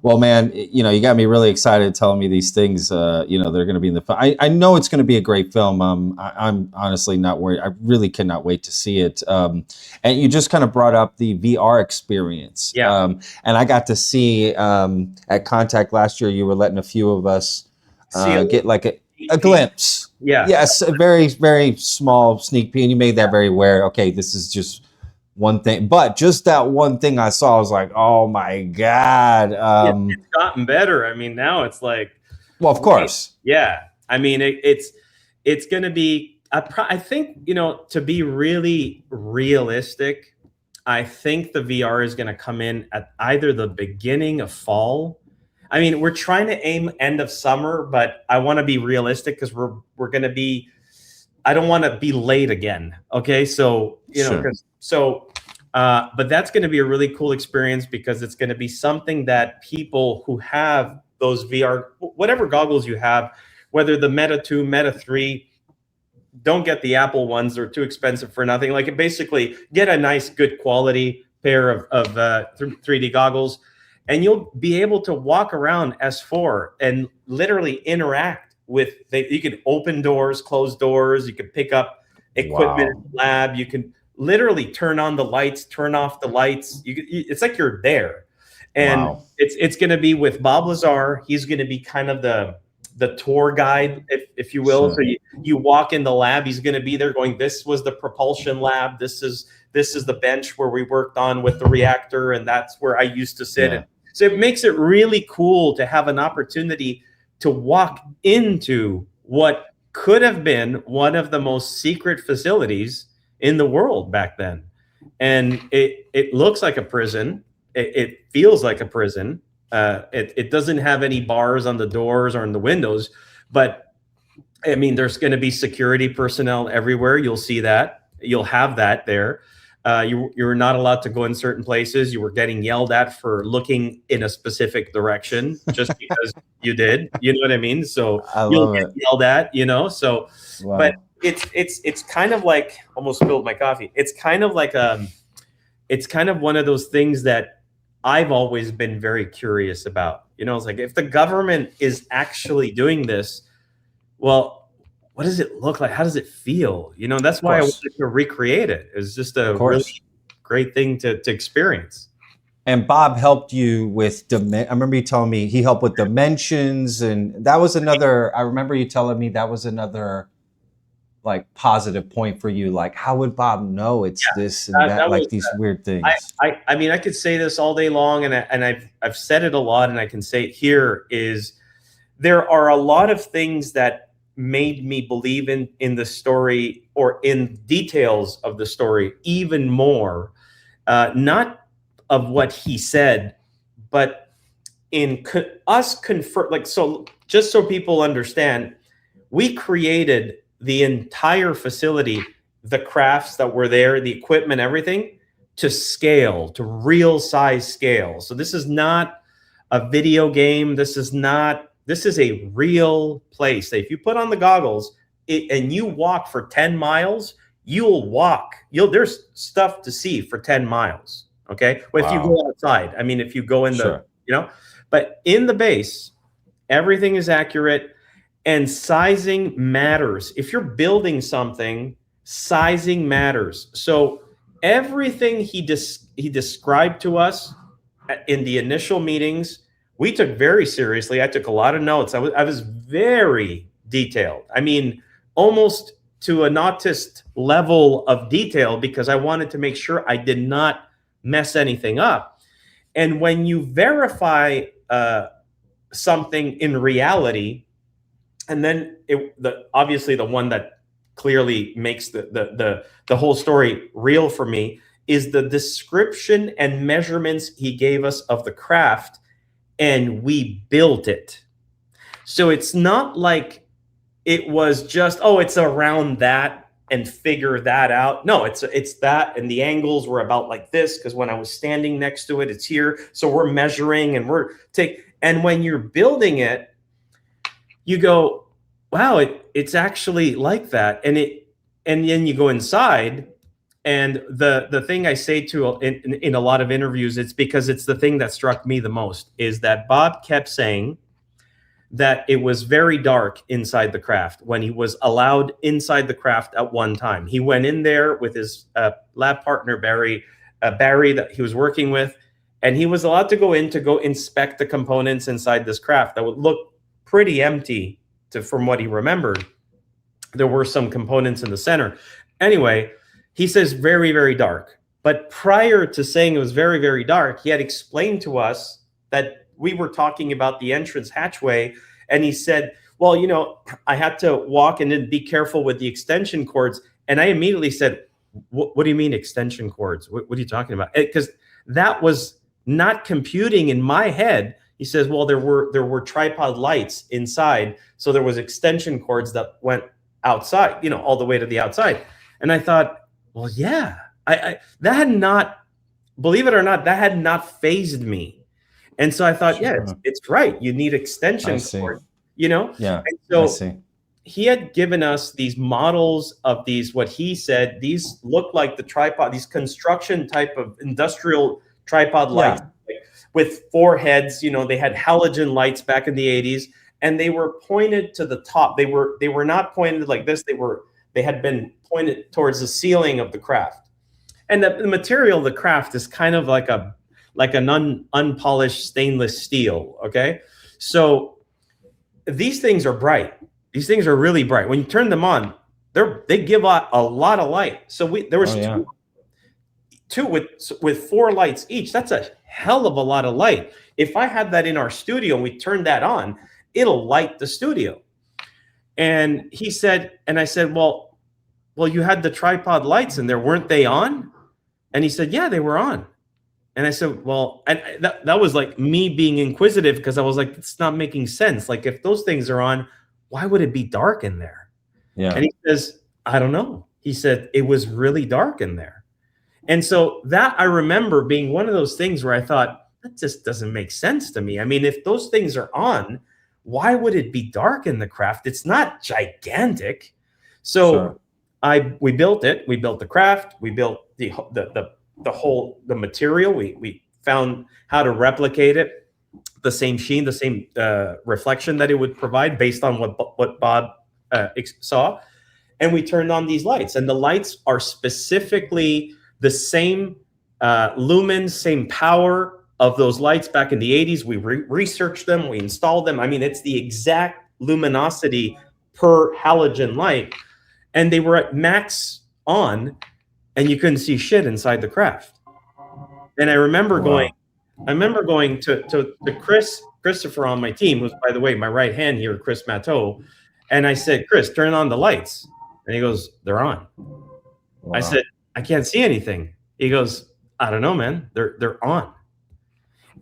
Well, man, you got me really excited telling me these things. They're going to be in the film. I know it's going to be a great film. I'm honestly not worried. I really cannot wait to see it. And you just kind of brought up the VR experience. Yeah. And I got to see at Contact last year. You were letting a few of us get like a glimpse. Yeah. Yes, a very, very small sneak peek. And you made that very aware. Okay, this is just one thing, but just that one thing I saw, I was like, "Oh my god!" It's gotten better. I mean, now it's like, well, of course, yeah. I mean, it's going to be. I think to be really realistic, I think the VR is going to come in at either the beginning of fall. I mean, we're trying to aim end of summer, but I want to be realistic because we're going to be. I don't want to be late again. Okay, so but that's going to be a really cool experience because it's going to be something that people who have those VR, whatever goggles you have, whether the Meta 2, Meta 3, don't get the Apple ones. They're too expensive for nothing. Like, it basically get a nice, good quality pair of 3D goggles, and you'll be able to walk around S4 and literally interact with, you can open doors, close doors. You can pick up equipment in the lab. You can literally turn on the lights, turn off the lights. It's like you're there. And it's going to be with Bob Lazar. He's going to be kind of the tour guide, if you will. Sure. So you walk in the lab, he's going to be there going, this was the propulsion lab. This is the bench where we worked on with the reactor. And that's where I used to sit. Yeah. So it makes it really cool to have an opportunity to walk into what could have been one of the most secret facilities in the world back then. And it looks like a prison. It feels like a prison. It doesn't have any bars on the doors or on the windows, but I mean, there's going to be security personnel everywhere. You'll see that. You'll have that there. You're not allowed to go in certain places. You were getting yelled at for looking in a specific direction just because you did. You know what I mean? So you'll get yelled at, you know? So, but it's kind of like, almost spilled my coffee. It's kind of like it's kind of one of those things that I've always been very curious about. You know, it's like, if the government is actually doing this, well, what does it look like? How does it feel? You know, that's why I wanted to recreate it. It's just a really great thing to experience. And Bob helped you with, I remember you telling me he helped with dimensions, and that was another, I remember you telling me that was another like positive point for you. Like, how would Bob know it's this and that like these weird things? I mean, I could say this all day long, and I've said it a lot, and I can say it here, is there are a lot of things that made me believe in the story, or in details of the story even more, not of what he said, but in us confirm, like, so just so people understand, we created the entire facility, the crafts that were there, the equipment, everything, to scale, to real size scale. So this is not a video game. This is a real place. If you put on the goggles and you walk for 10 miles, there's stuff to see for 10 miles. Okay. Well, if you go outside, I mean, if you go in but in the base, everything is accurate. And sizing matters. If you're building something, sizing matters. So everything he described to us in the initial meetings, we took very seriously. I took a lot of notes. I was very detailed. I mean, almost to an autist level of detail, because I wanted to make sure I did not mess anything up. And when you verify something in reality, and then obviously the one that clearly makes the whole story real for me is the description and measurements he gave us of the craft, and we built it. So it's not like it was just, it's around that and figure that out. No, it's that, and the angles were about like this, because when I was standing next to it, it's here. So we're measuring and and when you're building it, you go, wow, it's actually like that. And then you go inside, and the thing I say in a lot of interviews, it's because it's the thing that struck me the most, is that Bob kept saying that it was very dark inside the craft when he was allowed inside the craft at one time. He went in there with his lab partner, Barry, that he was working with, and he was allowed to go inspect the components inside this craft that would look pretty empty from what he remembered. There were some components in the center. Anyway, he says very, very dark. But prior to saying it was very, very dark, he had explained to us that we were talking about the entrance hatchway. And he said, well, you know, I had to walk and then be careful with the extension cords. And I immediately said, what do you mean extension cords? What are you talking about? Because that was not computing in my head. He says, well, there were tripod lights inside. So there was extension cords that went outside, you know, all the way to the outside. And I thought, well, yeah, that had not, believe it or not, that had not fazed me. And so I thought, yeah, it's right. You need extension cords. you know? Yeah, And I so see. he had given us these models of these, what he said, these look like the tripod, these construction type of industrial tripod lights, like, with 4 heads. You know, they had halogen lights back in the 80s, and they were pointed to the top. They were not pointed like this. They had been pointed towards the ceiling of the craft. And the material of the craft is kind of like an unpolished stainless steel. Okay, so these things are bright. These things are really bright. When you turn them on, they give out a lot of light. So there was two with 4 lights each. That's a hell of a lot of light. If I had that in our studio and we turned that on, it'll light the studio. And he said, and I said, well, you had the tripod lights in there, weren't they on? And he said, yeah, they were on. And I said, well, and that was like me being inquisitive, because I was like, it's not making sense. Like, if those things are on, why would it be dark in there? Yeah. And he says, I don't know. He said, it was really dark in there. And so that, I remember being one of those things where I thought, that just doesn't make sense to me. I mean, if those things are on, why would it be dark in the craft? It's not gigantic. So we built it. We built the craft. We built the material. We found how to replicate it, the same sheen, the same reflection that it would provide based on what Bob saw. And we turned on these lights, and the lights are specifically the same lumens, same power of those lights back in the 80s. We researched them, we installed them. I mean, it's the exact luminosity per halogen light, and they were at max on, and you couldn't see shit inside the craft. And I remember going to Christopher on my team, who's, by the way, my right hand here, Chris Matteau, and I said, Chris, turn on the lights. And he goes, they're on. Wow. I said, I can't see anything. He goes, I don't know, man. They're on.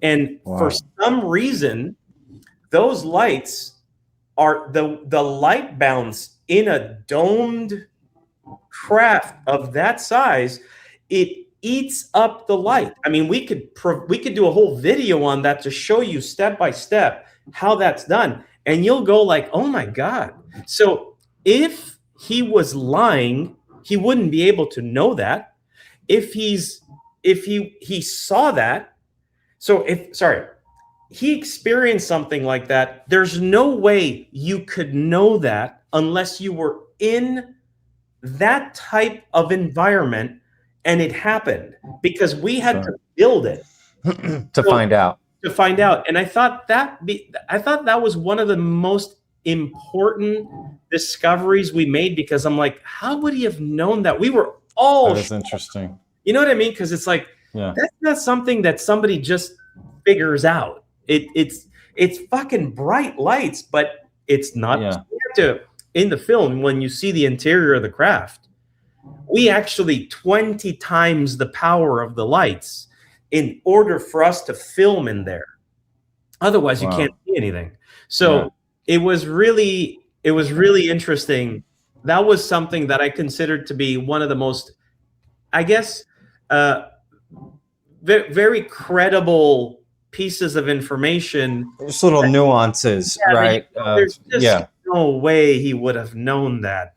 And for some reason, those lights are the light bounce in a domed craft of that size. It eats up the light. I mean, we could do a whole video on that to show you step by step how that's done, and you'll go like, oh my God. So if he was lying, he wouldn't be able to know that. If he saw that, he experienced something like that, there's no way you could know that unless you were in that type of environment and it happened, because we had to build it to find out. And I thought that was one of the most important discoveries we made, because I'm like, how would he have known that? We were all, that is interesting. You know what I mean? Because it's like, that's not something that somebody just figures out. It's fucking bright lights, but it's not. In the film, when you see the interior of the craft, we actually 20 times the power of the lights in order for us to film in there. Otherwise, you can't see anything. So it was really interesting. That was something that I considered to be one of the most, I guess, very credible pieces of information. Just little nuances, right? There's just no way he would have known that.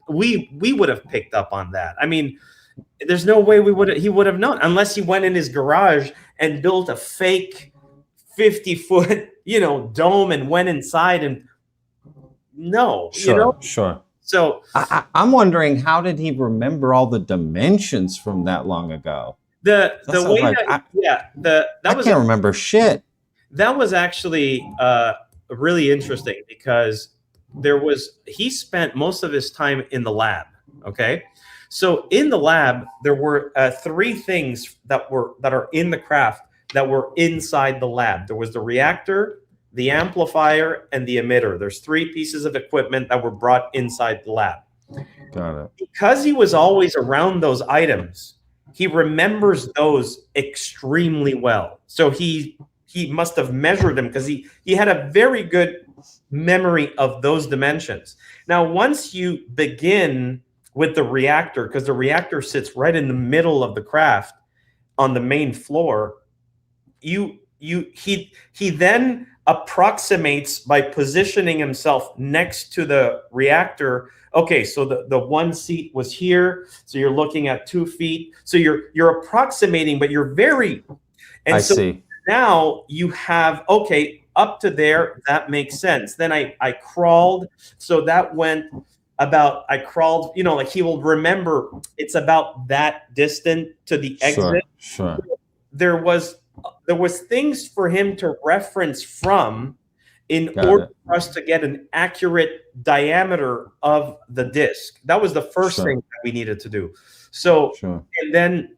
We would have picked up on that. I mean, there's no way he would have known, unless he went in his garage and built a fake 50-foot, dome and went inside and Sure. So I'm wondering, how did he remember all the dimensions from that long ago? I can't remember shit. That was actually really interesting, because he spent most of his time in the lab. Okay, so in the lab there were 3 things that are in the craft that were inside the lab. There was the reactor, the amplifier, and the emitter. There's 3 pieces of equipment that were brought inside the lab. Got it. Because he was always around those items, he remembers those extremely well. So he must have measured them, because he had a very good memory of those dimensions. Now, once you begin with the reactor, because the reactor sits right in the middle of the craft on the main floor, he then approximates by positioning himself next to the reactor. Okay, so the one seat was here, so you're looking at 2 feet. So you're approximating, but you're very, and I so see. now you have, okay, up to there, that makes sense. Then I crawled, so that went about, I crawled, like he will remember it's about that distant to the exit. Sure. There was things for him to reference from in Got order it. for us to get an accurate diameter of the disc. That was the first Sure. thing that we needed to do. So, Sure. and then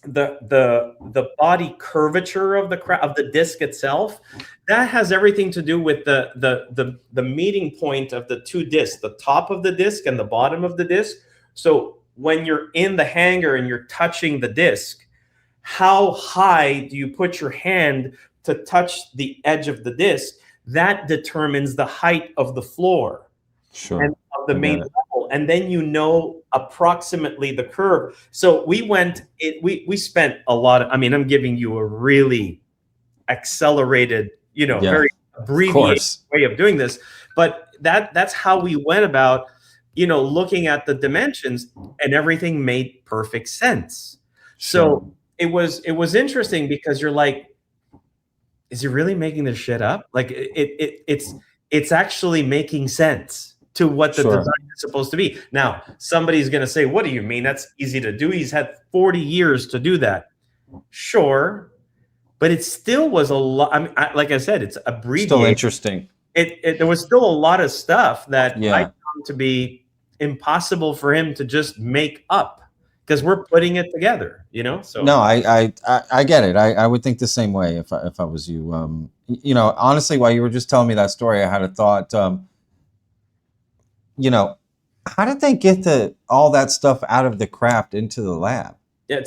the body curvature of the disc itself, that has everything to do with the meeting point of the two discs, the top of the disc and the bottom of the disc. So when you're in the hangar and you're touching the disc, how high do you put your hand to touch the edge of the disc? That determines the height of the floor. Sure. And of the main level, and then approximately the curve. So we spent a lot of, I'm giving you a really accelerated, very abbreviated way of doing this, but that's how we went about, looking at the dimensions, and everything made perfect sense. So it was interesting because you're like, is he really making this shit up? Like it's actually making sense to what the design is supposed to be. Now, somebody's going to say, what do you mean? That's easy to do. He's had 40 years to do that. Sure. But it still was a lot. Like I said, it's abbreviated. Still interesting. There was still a lot of stuff that I found to be impossible for him to just make up, because we're putting it together, So no, I get it. I would think the same way if I was you. Honestly, while you were just telling me that story, I had a thought. How did they get all that stuff out of the craft into the lab? Yeah,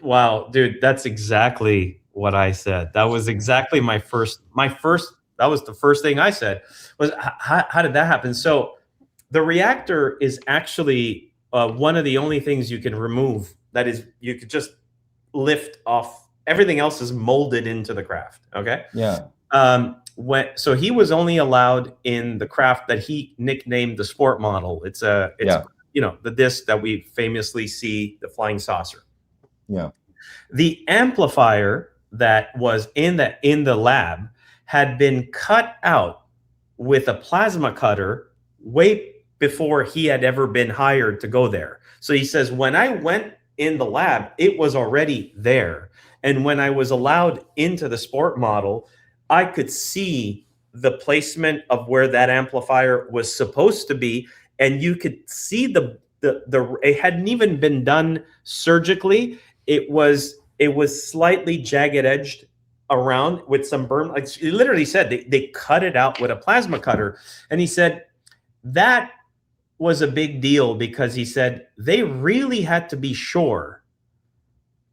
wow, dude, that's exactly what I said. That was exactly my first. That was the first thing I said was, how did that happen? So the reactor is actually one of the only things you can remove. That is, you could just lift off. Everything else is molded into the craft. Okay. Yeah. So he was only allowed in the craft that he nicknamed the sport model. It's the disc that we famously see, the flying saucer. Yeah. The amplifier that was in the lab had been cut out with a plasma cutter way before he had ever been hired to go there. So he says, when I went in the lab, it was already there. And when I was allowed into the sport model, I could see the placement of where that amplifier was supposed to be. And you could see it hadn't even been done surgically. It was slightly jagged edged around with some burn. Like he literally said, they cut it out with a plasma cutter. And he said that was a big deal, because he said they really had to be sure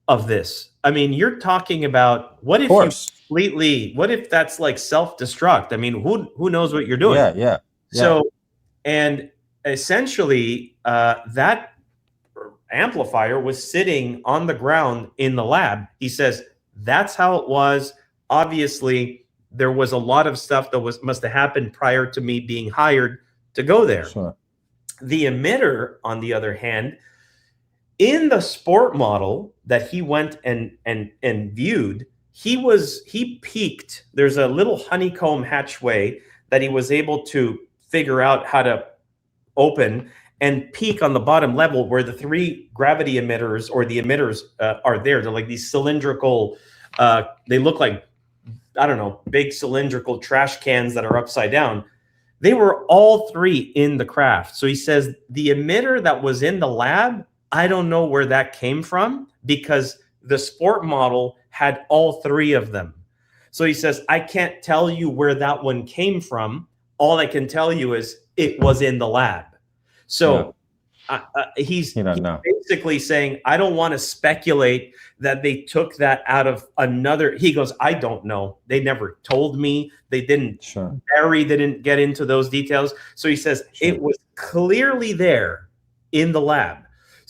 of this. You're talking about, what if that's like self-destruct? Who knows what you're doing? Yeah. So, and essentially that amplifier was sitting on the ground in the lab. He says that's how it was. Obviously, there was a lot of stuff that must have happened prior to me being hired to go there. Sure. The emitter, on the other hand, in the sport model that he went and viewed, he peaked. There's a little honeycomb hatchway that he was able to figure out how to open and peak on the bottom level, where the 3 gravity emitters, or the emitters, are there. They're like these cylindrical, they look like, I don't know, big cylindrical trash cans that are upside down. They were all 3 in the craft. So he says the emitter that was in the lab, I don't know where that came from, because the sport model had all 3 of them. So he says, I can't tell you where that one came from. All I can tell you is it was in the lab. So he's basically saying, I don't want to speculate that they took that out of another. He goes, I don't know. They never told me. They didn't. Sure. Barry didn't get into those details. So he says it was clearly there in the lab.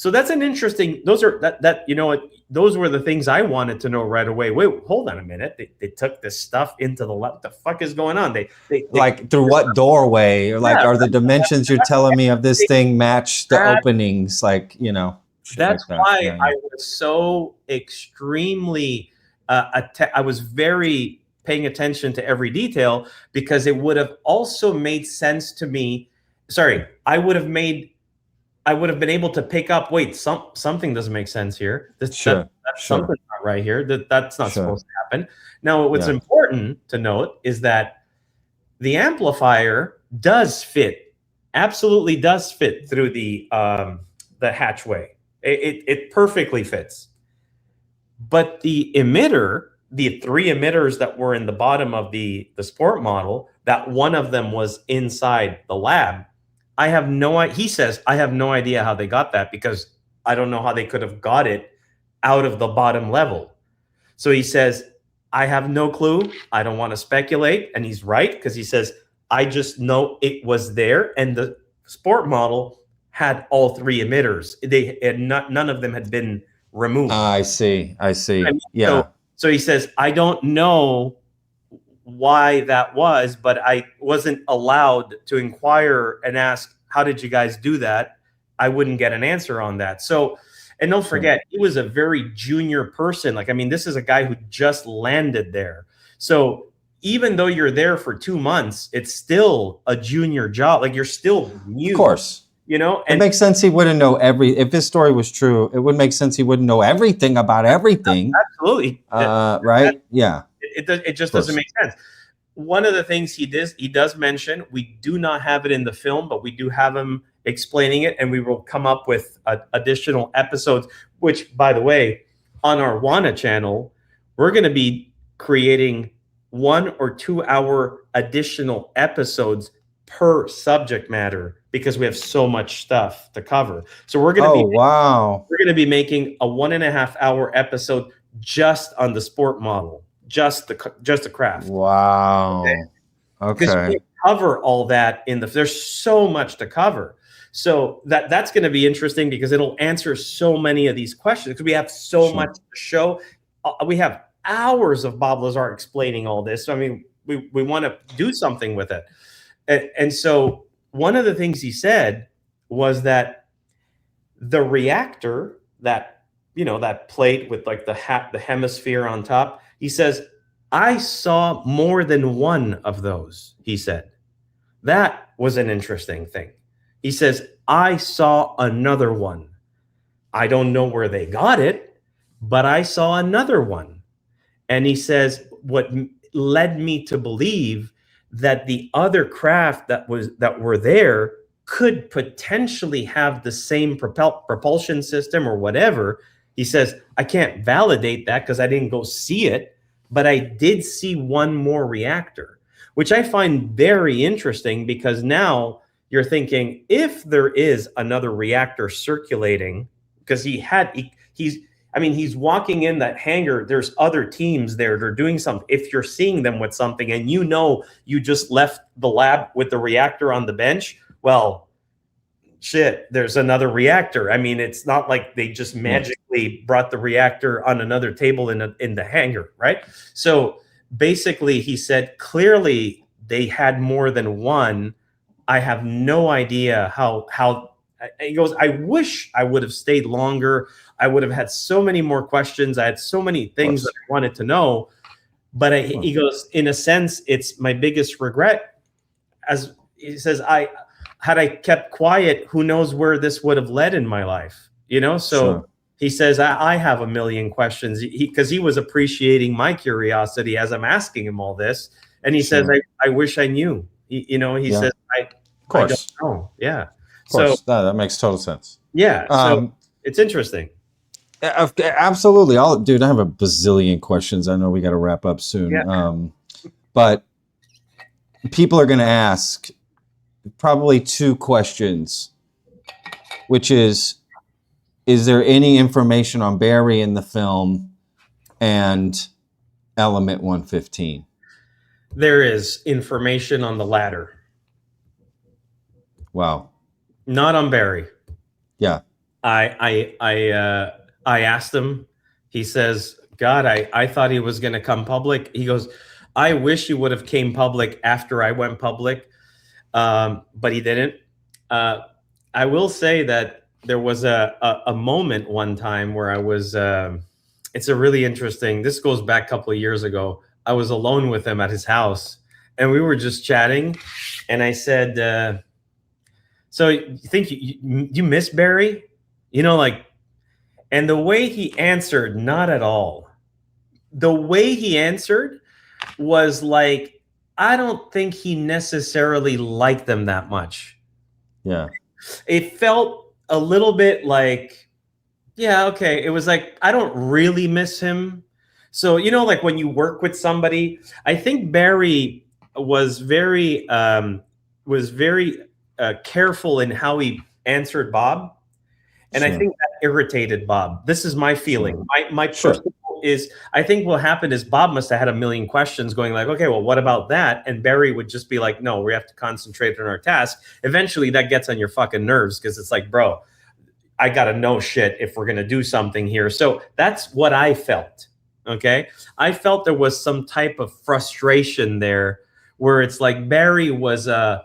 So that's an interesting. Those are that you know what? Those were the things I wanted to know right away. Wait, hold on a minute. They took this stuff into the left. The fuck is going on? They Like through what doorway, or like yeah, are the dimensions you're telling me of this thing match the openings? Like, you know, shit that's like that. why Yeah, I was so extremely. I was very paying attention to every detail because it would have also made sense to me. Sorry, I would have been able to pick up. Wait, something doesn't make sense here. Sure, That's sure. something not right here. That's not Sure. supposed to happen. Now, what's Yeah. important to note is that the amplifier does fit, absolutely does fit through the hatchway. It perfectly fits. But the emitter, the three emitters that were in the bottom of the sport model, that one of them was inside the lab. I have no idea. He says, I have no idea how they got that because I don't know how they could have got it out of the bottom level. So he says, I have no clue. I don't want to speculate. And he's right because he says, I just know it was there. And the sport model had all three emitters. They had none of them had been removed. I see. I see. I mean, Yeah. So he says, I don't know why that was, but I wasn't allowed to inquire and ask, how did you guys do that? I wouldn't get an answer on that. So, and don't forget, he was a very junior person. Like, I mean, this is a guy who just landed there. So even though you're there for 2 months, it's still a junior job. Like, you're still new. Of course. You know, And it makes sense he wouldn't know if his story was true, it would make sense he wouldn't know everything about everything. Absolutely. Right? Yeah. It just doesn't make sense. One of the things he does mention, we do not have it in the film, but we do have him explaining it, and we will come up with additional episodes, which, by the way, on our WANA channel, we're going to be creating 1 or 2 hour additional episodes per subject matter because we have so much stuff to cover. So we're going to be making a 1.5 hour episode just on the sport model, just the craft. Wow. Okay. Because we cover all that there's so much to cover. So that's going to be interesting because it'll answer so many of these questions because we have so much to show. We have hours of Bob Lazar explaining all this. So, I mean, we want to do something with it. And so one of the things he said was that the reactor, that plate with like the hemisphere on top, he says, I saw more than one of those, he said. That was an interesting thing. He says, I saw another one. I don't know where they got it, but I saw another one. And he says, what led me to believe that the other craft that were there could potentially have the same propulsion system or whatever. He says, I can't validate that because I didn't go see it, but I did see one more reactor, which I find very interesting because now you're thinking, if there is another reactor circulating, because he's walking in that hangar, there's other teams there, they're doing something. If you're seeing them with something and you just left the lab with the reactor on the bench, well, shit, there's another reactor. I mean, it's not like they just magically brought the reactor on another table in the hangar, right? So basically, he said, clearly they had more than one. I have no idea how he goes, I wish I would have stayed longer. I would have had so many more questions. I had so many things that I wanted to know. But he goes, in a sense, it's my biggest regret. As he says, had I kept quiet, who knows where this would have led in my life, So he says, I have a million questions because he was appreciating my curiosity as I'm asking him all this. And he says, I wish I knew, he says, I don't know. Yeah. Of course. So that makes total sense. Yeah. So it's interesting. Absolutely. Dude, I have a bazillion questions. I know we got to wrap up soon. Yeah. But people are going to ask probably 2 questions, which is there any information on Barry in the film and Element 115? There is information on the latter. Wow. Not on Barry. Yeah. I asked him. He says, God, I thought he was going to come public. He goes, I wish he would have came public after I went public, but he didn't. Uh, I will say that there was a moment one time where I was. It's a really interesting. This goes back a couple of years ago. I was alone with him at his house, and we were just chatting. And I said, "So you think you miss Barry? You know, like." And the way he answered, not at all. The way he answered was like, I don't think he necessarily liked them that much. Yeah. It felt a little bit like, yeah, okay. It was like, I don't really miss him. So, you know, like when you work with somebody, I think Barry was very careful in how he answered Bob. And I think that irritated Bob. This is my feeling. My personal is, I think what happened is Bob must have had a million questions going like, okay, well, what about that? And Barry would just be like, no, we have to concentrate on our task. Eventually that gets on your fucking nerves because it's like, bro, I got to know shit if we're going to do something here. So that's what I felt. Okay. I felt there was some type of frustration there where it's like Barry was a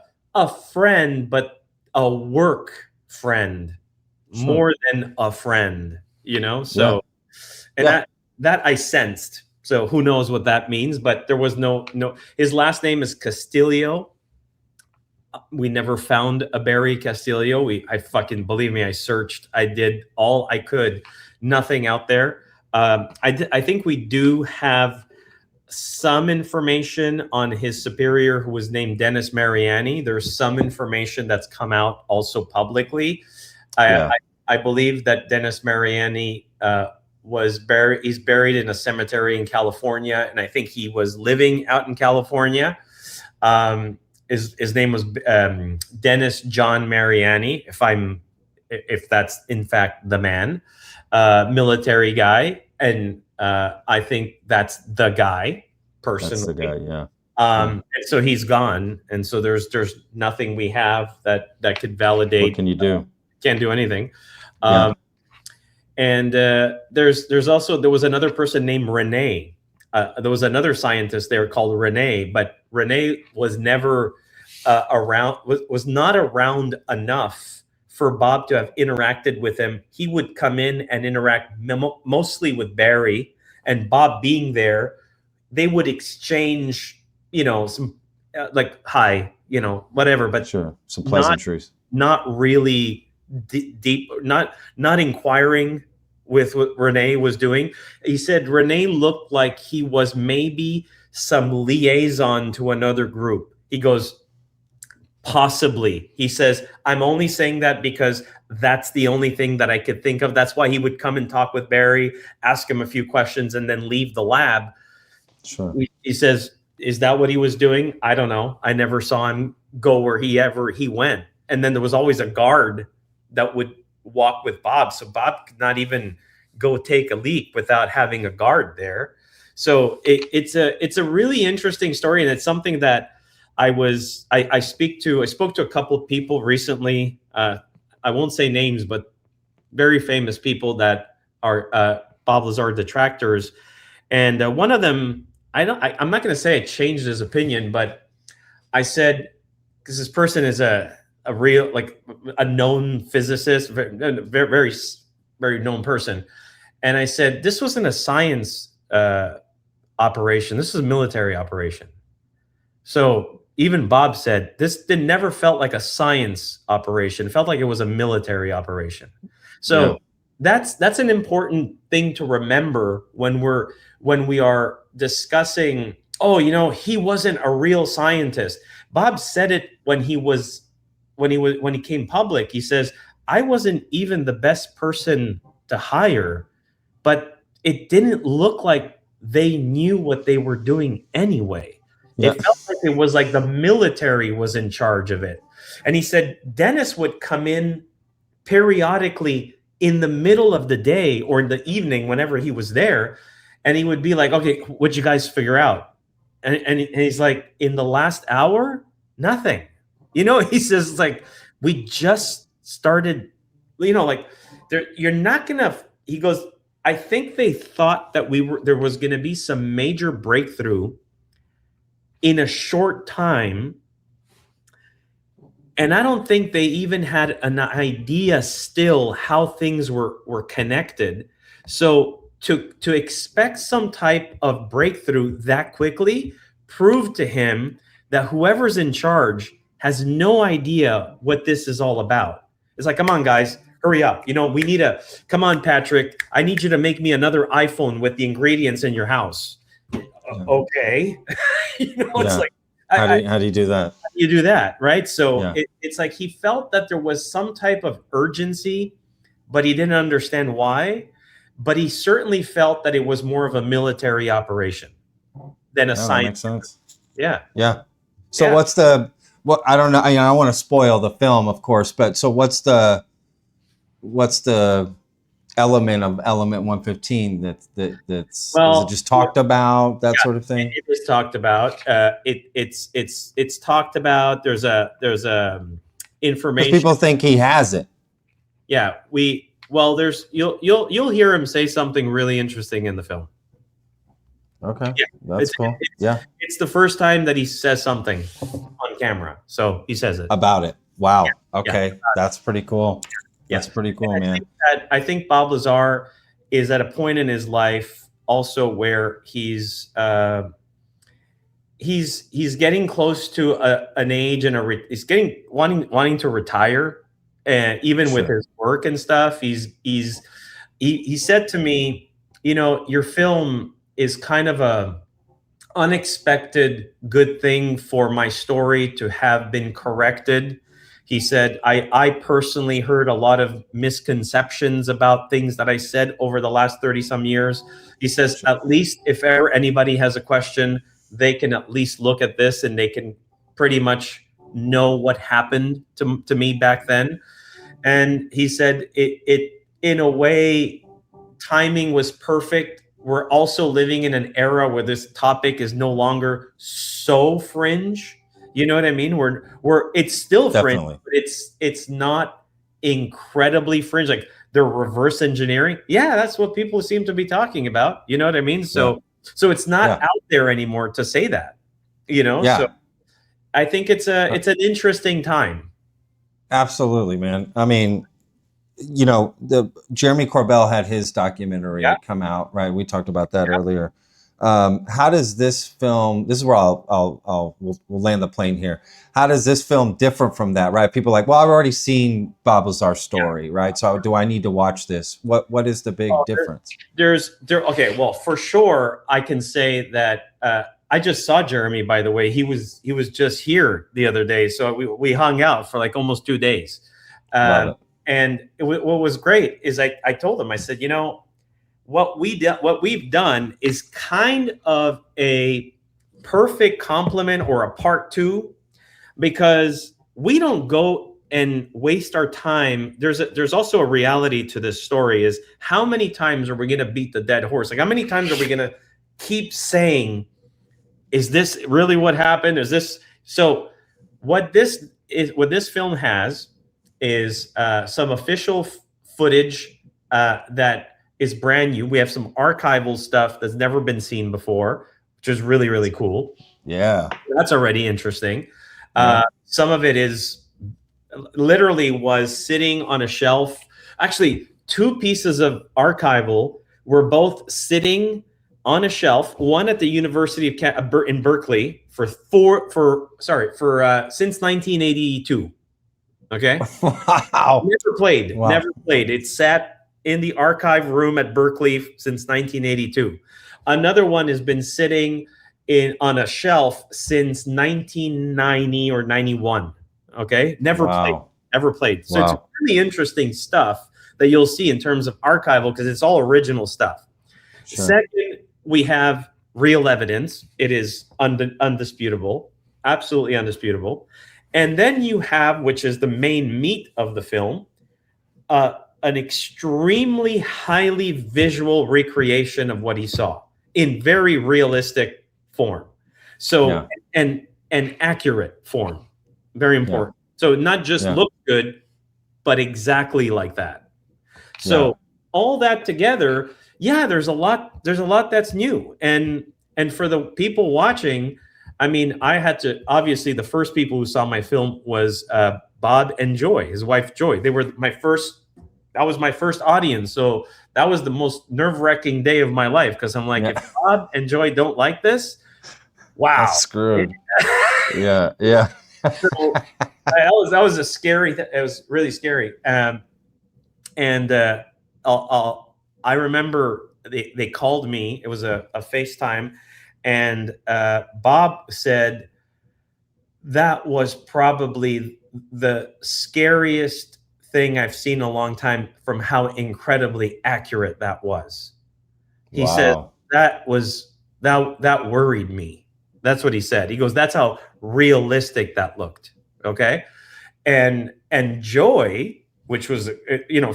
friend, but a work friend. More than a friend, you know? So, and that I sensed. So who knows what that means, but there was no, his last name is Castillo. We never found a Barry Castillo. I fucking, believe me, I searched. I did all I could. Nothing out there. I think we do have some information on his superior who was named Dennis Mariani. There's some information that's come out also publicly. I believe that Dennis Mariani was buried. He's buried in a cemetery in California, and I think he was living out in California. His name was Dennis John Mariani, if that's in fact the man, military guy, and I think that's the guy personally. That's the guy, yeah. And so he's gone, and so there's nothing we have that could validate. What can you do? Can't do anything. And there was another person named Renee. There was another scientist there called Renee, but Renee was never around. Was not around enough for Bob to have interacted with him. He would come in and interact mostly with Barry, and Bob being there, they would exchange, some like hi, whatever, but sure, some pleasantries. Not really deep, not inquiring with what Renee was doing. He said Renee looked like he was maybe some liaison to another group. He goes, possibly. He says, I'm only saying that because that's the only thing that I could think of. That's why he would come and talk with Barry, ask him a few questions, and then leave the lab. Sure. He says, is that what he was doing? I don't know. I never saw him go where he went. And then there was always a guard that would walk with Bob. So Bob could not even go take a leak without having a guard there. So it's a really interesting story. And it's something that I spoke to a couple of people recently. I won't say names, but very famous people that are Bob Lazar detractors. And one of them, I'm not going to say I changed his opinion, but I said, because this person is a real, like a known physicist, very, very, very known person. And I said, this wasn't a science operation. This was a military operation. So even Bob said, this never felt like a science operation. It felt like it was a military operation. So that's an important thing to remember when we are discussing, he wasn't a real scientist. Bob said it when he came public. He says, I wasn't even the best person to hire, but it didn't look like they knew what they were doing anyway. It felt like it was like the military was in charge of it. And he said Dennis would come in periodically in the middle of the day or in the evening whenever he was there, and he would be like, okay, what'd you guys figure out? And he's like, in the last hour, nothing. He says, it's like, we just started, like You're not gonna. He goes, I think they thought that there was gonna be some major breakthrough in a short time, and I don't think they even had an idea still how things were connected. So to expect some type of breakthrough that quickly proved to him that whoever's in charge has no idea what this is all about. It's like, come on, guys, hurry up. We need come on, Patrick, I need you to make me another iPhone with the ingredients in your house. Okay. It's like, how do you do that? You do that, right? So it's like he felt that there was some type of urgency, but he didn't understand why. But he certainly felt that it was more of a military operation than a science. That makes sense. Yeah. So what's I don't know. I don't want to spoil the film, of course, but so what's the element of element 115 is it just talked about, that sort of thing? It is talked about. It's talked about. There's information. People think he has it. Yeah, you'll hear him say something really interesting in the film. Okay, that's cool. It's the first time that he says something on camera, so he says it about it. Wow. Okay, that's pretty cool. That's pretty cool, man. I think Bob Lazar is at a point in his life also where he's getting close to an age and he's getting wanting to retire, and even with his work and stuff. He said to me, your film is kind of a unexpected good thing for my story to have been corrected. He said, I personally heard a lot of misconceptions about things that I said over the last 30 some years. He says, at least if ever anybody has a question, they can at least look at this and they can pretty much know what happened to me back then. And he said, it in a way, timing was perfect. We're also living in an era where this topic is no longer so fringe. You know what I mean? It's still fringe, but it's not incredibly fringe. Like they're reverse engineering. Yeah, that's what people seem to be talking about. You know what I mean? So it's not out there anymore to say that. So I think it's an interesting time. Absolutely, man. I mean, the Jeremy Corbell had his documentary come out, right? We talked about that earlier. How does this film? This is where we'll land the plane here. How does this film differ from that? Right? People are like, well, I've already seen Bob Lazar's story, right? So do I need to watch this? What is the big difference? Okay. Well, for sure, I can say that I just saw Jeremy. By the way, he was just here the other day, so we hung out for like almost 2 days. And what was great is I told him, I said, what we've done is kind of a perfect complement or a part two, because we don't go and waste our time. There's also a reality to this story, is how many times are we going to beat the dead horse? Like how many times are we going to keep saying, is this really what happened? Is this? So what this film has is some official footage that is brand new. We have some archival stuff that's never been seen before, which is really, really cool. Yeah. That's already interesting. Some of it is literally was sitting on a shelf. Actually, 2 pieces of archival were both sitting on a shelf, one at the University of in Berkeley since 1982. Okay. Wow. Never played. It sat in the archive room at Berkeley since 1982. Another one has been sitting on a shelf since 1990 or 91. Okay. Never played. So it's really interesting stuff that you'll see in terms of archival, because it's all original stuff. Sure. Second, we have real evidence. It is undisputable, absolutely undisputable. And then you have, which is the main meat of the film, an extremely highly visual recreation of what he saw in very realistic form. So, and accurate form, very important. So not just look good, but exactly like that. So all that together, there's a lot that's new. And for the people watching, I mean, I had to, obviously the first people who saw my film was Bob and Joy, his wife Joy. That was my first audience. So that was the most nerve-wracking day of my life, because I'm like, if Bob and Joy don't like this, wow. That's screwed. Yeah. So that was a scary. It was really scary. I remember they called me. It was a FaceTime, and Bob said that was probably the scariest thing I've seen in a long time, from how incredibly accurate that was. He said that worried me. That's what he said. He goes, that's how realistic that looked. Okay. And Joy, which was,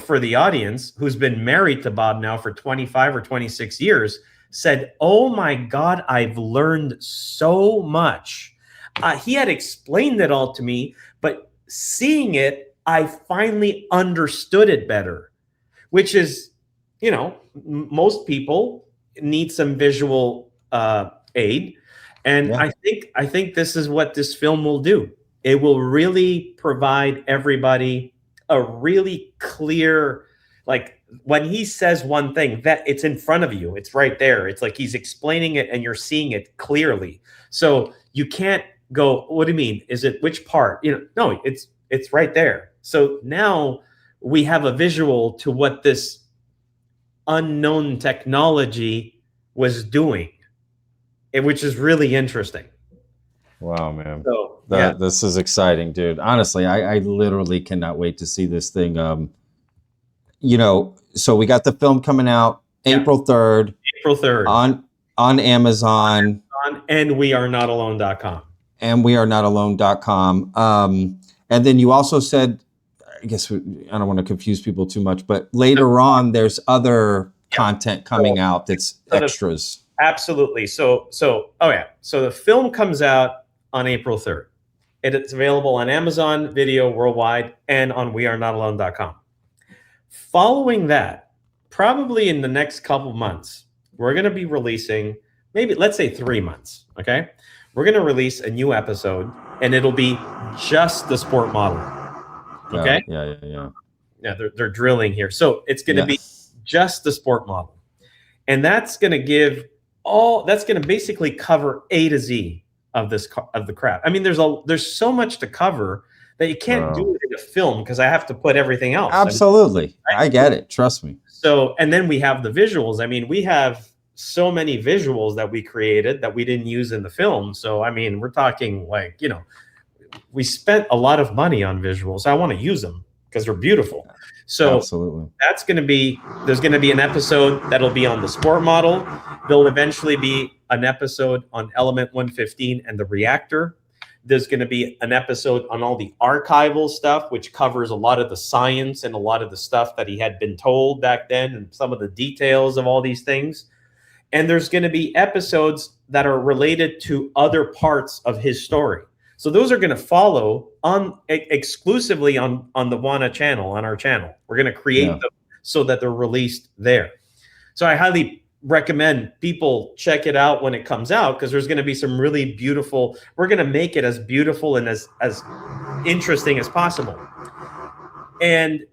for the audience, who's been married to Bob now for 25 or 26 years, said, oh my God, I've learned so much. He had explained it all to me, but seeing it, I finally understood it better, which is, most people need some visual aid. And I think this is what this film will do. It will really provide everybody a really clear, like when he says one thing, that it's in front of you, it's right there. It's like he's explaining it and you're seeing it clearly. So you can't go, what do you mean? Is it which part? No, it's right there. So now we have a visual to what this unknown technology was doing, which is really interesting. Wow, man. So this is exciting, dude. Honestly, I literally cannot wait to see this thing. So we got the film coming out April 3rd. April 3rd. On Amazon. And wearenot.alone.com. And wearenot.alone.com. And then you also said, I guess I don't want to confuse people too much, but later on there's other content coming out that's extras. Absolutely. So the film comes out on April 3rd. It's available on Amazon Video worldwide and on wearenot.alone.com. Following that, probably in the next couple months, we're going to be releasing, maybe let's say 3 months. Okay. We're going to release a new episode, and it'll be just the sport model. Okay. Yeah. They're drilling here. So it's going to be just the sport model. And that's going to basically cover A to Z of the crap. I mean, there's so much to cover that you can't do it in a film, because I have to put everything else. Absolutely. I get it. Trust me. So, and then we have the visuals. I mean, we have so many visuals that we created that we didn't use in the film. So, I mean, we're talking like, we spent a lot of money on visuals. I want to use them because they're beautiful. So absolutely. There's going to be an episode that'll be on the sport model. There'll eventually be an episode on Element 115 and the reactor. There's going to be an episode on all the archival stuff, which covers a lot of the science and a lot of the stuff that he had been told back then and some of the details of all these things. And there's going to be episodes that are related to other parts of his story. So those are going to follow exclusively on the WANA channel, on our channel. We're going to create them so that they're released there. So I highly recommend people check it out when it comes out, because there's going to be some really beautiful, we're going to make it as beautiful and as interesting as possible. And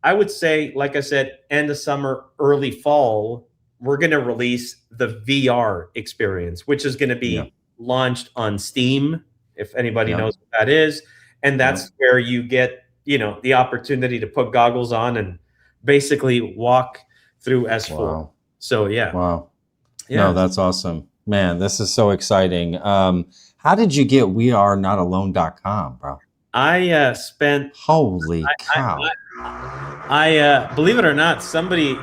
I would say, like I said, end of summer, early fall, we're going to release the VR experience, which is going to be launched on Steam, if anybody knows what that is. And that's where you get, the opportunity to put goggles on and basically walk through S4. Wow. So, Wow. Yeah. No, that's awesome. Man, this is so exciting. How did you get wearenot.alone.com, bro? I spent... Holy cow. I believe it or not, somebody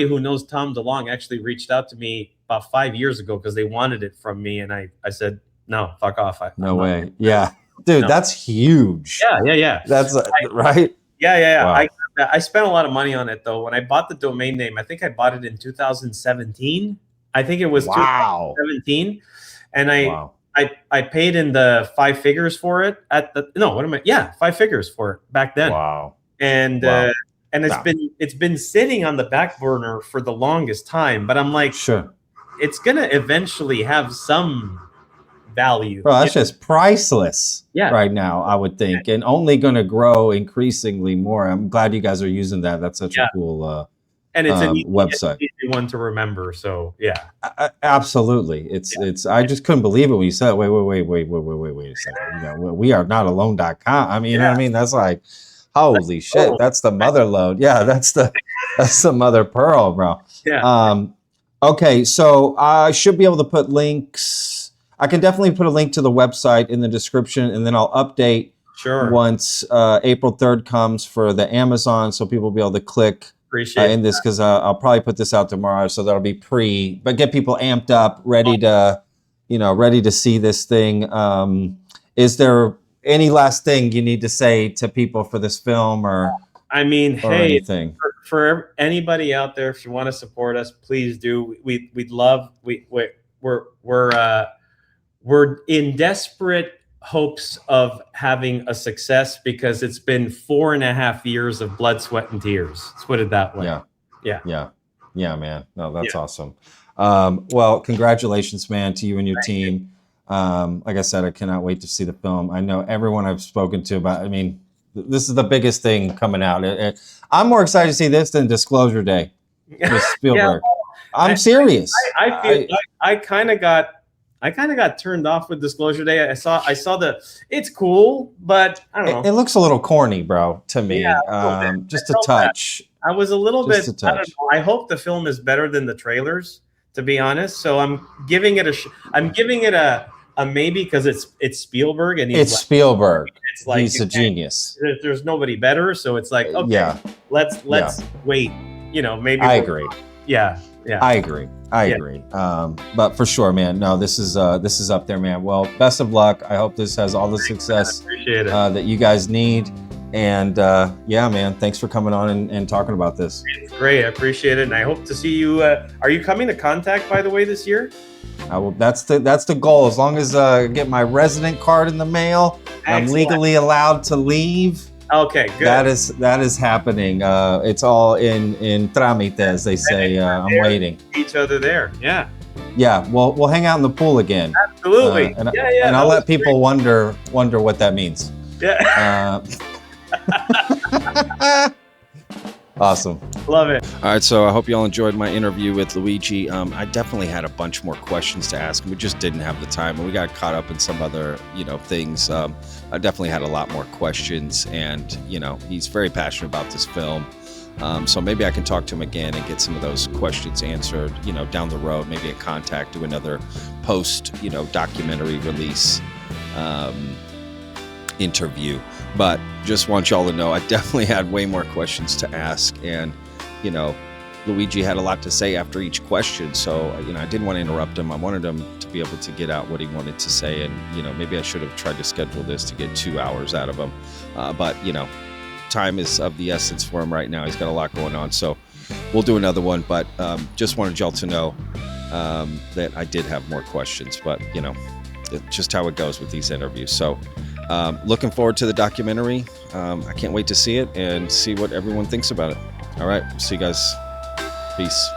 who knows Tom DeLonge actually reached out to me about 5 years ago because they wanted it from me. And I said, no, fuck off. No way. Yeah. Dude, that's huge. Yeah. That's right? Yeah. Wow. I spent a lot of money on it, though. When I bought the domain name, I think I bought it in 2017. I think it was 2017. And I paid in the 5 figures for it 5 figures for it back then. Wow. And and it's been sitting on the back burner for the longest time. But I'm like, Sure. it's gonna eventually have some value. Bro, that's just priceless right now, I would think, and only going to grow increasingly more. I'm glad you guys are using that. That's such a cool and it's an website. easy one to remember. So yeah, absolutely. It's. I just couldn't believe it when you said, wait a second. You know, we are not alone.com. I mean, you know what I mean? That's like, holy shit. That's the mother load. Yeah, that's the mother pearl, bro. Yeah. Okay, so I should be able to put links. I can definitely put a link to the website in the description, and then I'll update once April 3rd comes for the Amazon, so people will be able to click in this, because I'll probably put this out tomorrow, so that'll be but get people amped up, ready to see this thing. Is there any last thing you need to say to people for this film, or hey, anything? For anybody out there, if you want to support us, please do. We'd love. We're in desperate hopes of having a success, because it's been 4.5 years of blood, sweat, and tears. Let's put it that way. Yeah, man. No, that's awesome. Well, congratulations, man, to you and your team. Like I said, I cannot wait to see the film. I know everyone I've spoken to about, this is the biggest thing coming out. I'm more excited to see this than Disclosure Day with Spielberg. I'm serious. I kind of got turned off with Disclosure Day. I saw it's cool, but I don't know. It looks a little corny, bro, to me. Just a touch. I was a little bit. I don't know. I hope the film is better than the trailers, to be honest. So I'm giving it a maybe, because it's Spielberg, and it's Spielberg. It's like he's a genius. There's nobody better, so it's like, okay, let's wait. Maybe I agree. Yeah. I agree. But for sure, man. No, this is up there, man. Well, best of luck. I hope this has all the success that you guys need. And man, thanks for coming on and talking about this. It's great. I appreciate it, and I hope to see you. Are you coming to Contact, by the way, this year? That's the goal. As long as I get my resident card in the mail, I'm legally allowed to leave. Okay, good. That is happening. It's all in trámite, as they say. I'm waiting. Each other there. Yeah. Yeah. We'll hang out in the pool again. Absolutely. And I'll let people wonder what that means. Yeah. Awesome. Love it. All right, so I hope you all enjoyed my interview with Luigi. I definitely had a bunch more questions to ask, and we just didn't have the time, and we got caught up in some other, things. I definitely had a lot more questions, and, he's very passionate about this film. So maybe I can talk to him again and get some of those questions answered, down the road, maybe at Contact, do another post, documentary release interview. But just want y'all to know, I definitely had way more questions to ask, and Luigi had a lot to say after each question, so I didn't want to interrupt him. I wanted him to be able to get out what he wanted to say, and maybe I should have tried to schedule this to get 2 hours out of him, but time is of the essence for him right now. He's got a lot going on, so we'll do another one. But just wanted y'all to know that I did have more questions, but it's just how it goes with these interviews. So looking forward to the documentary. I can't wait to see it and see what everyone thinks about it. All right. See you guys. Peace.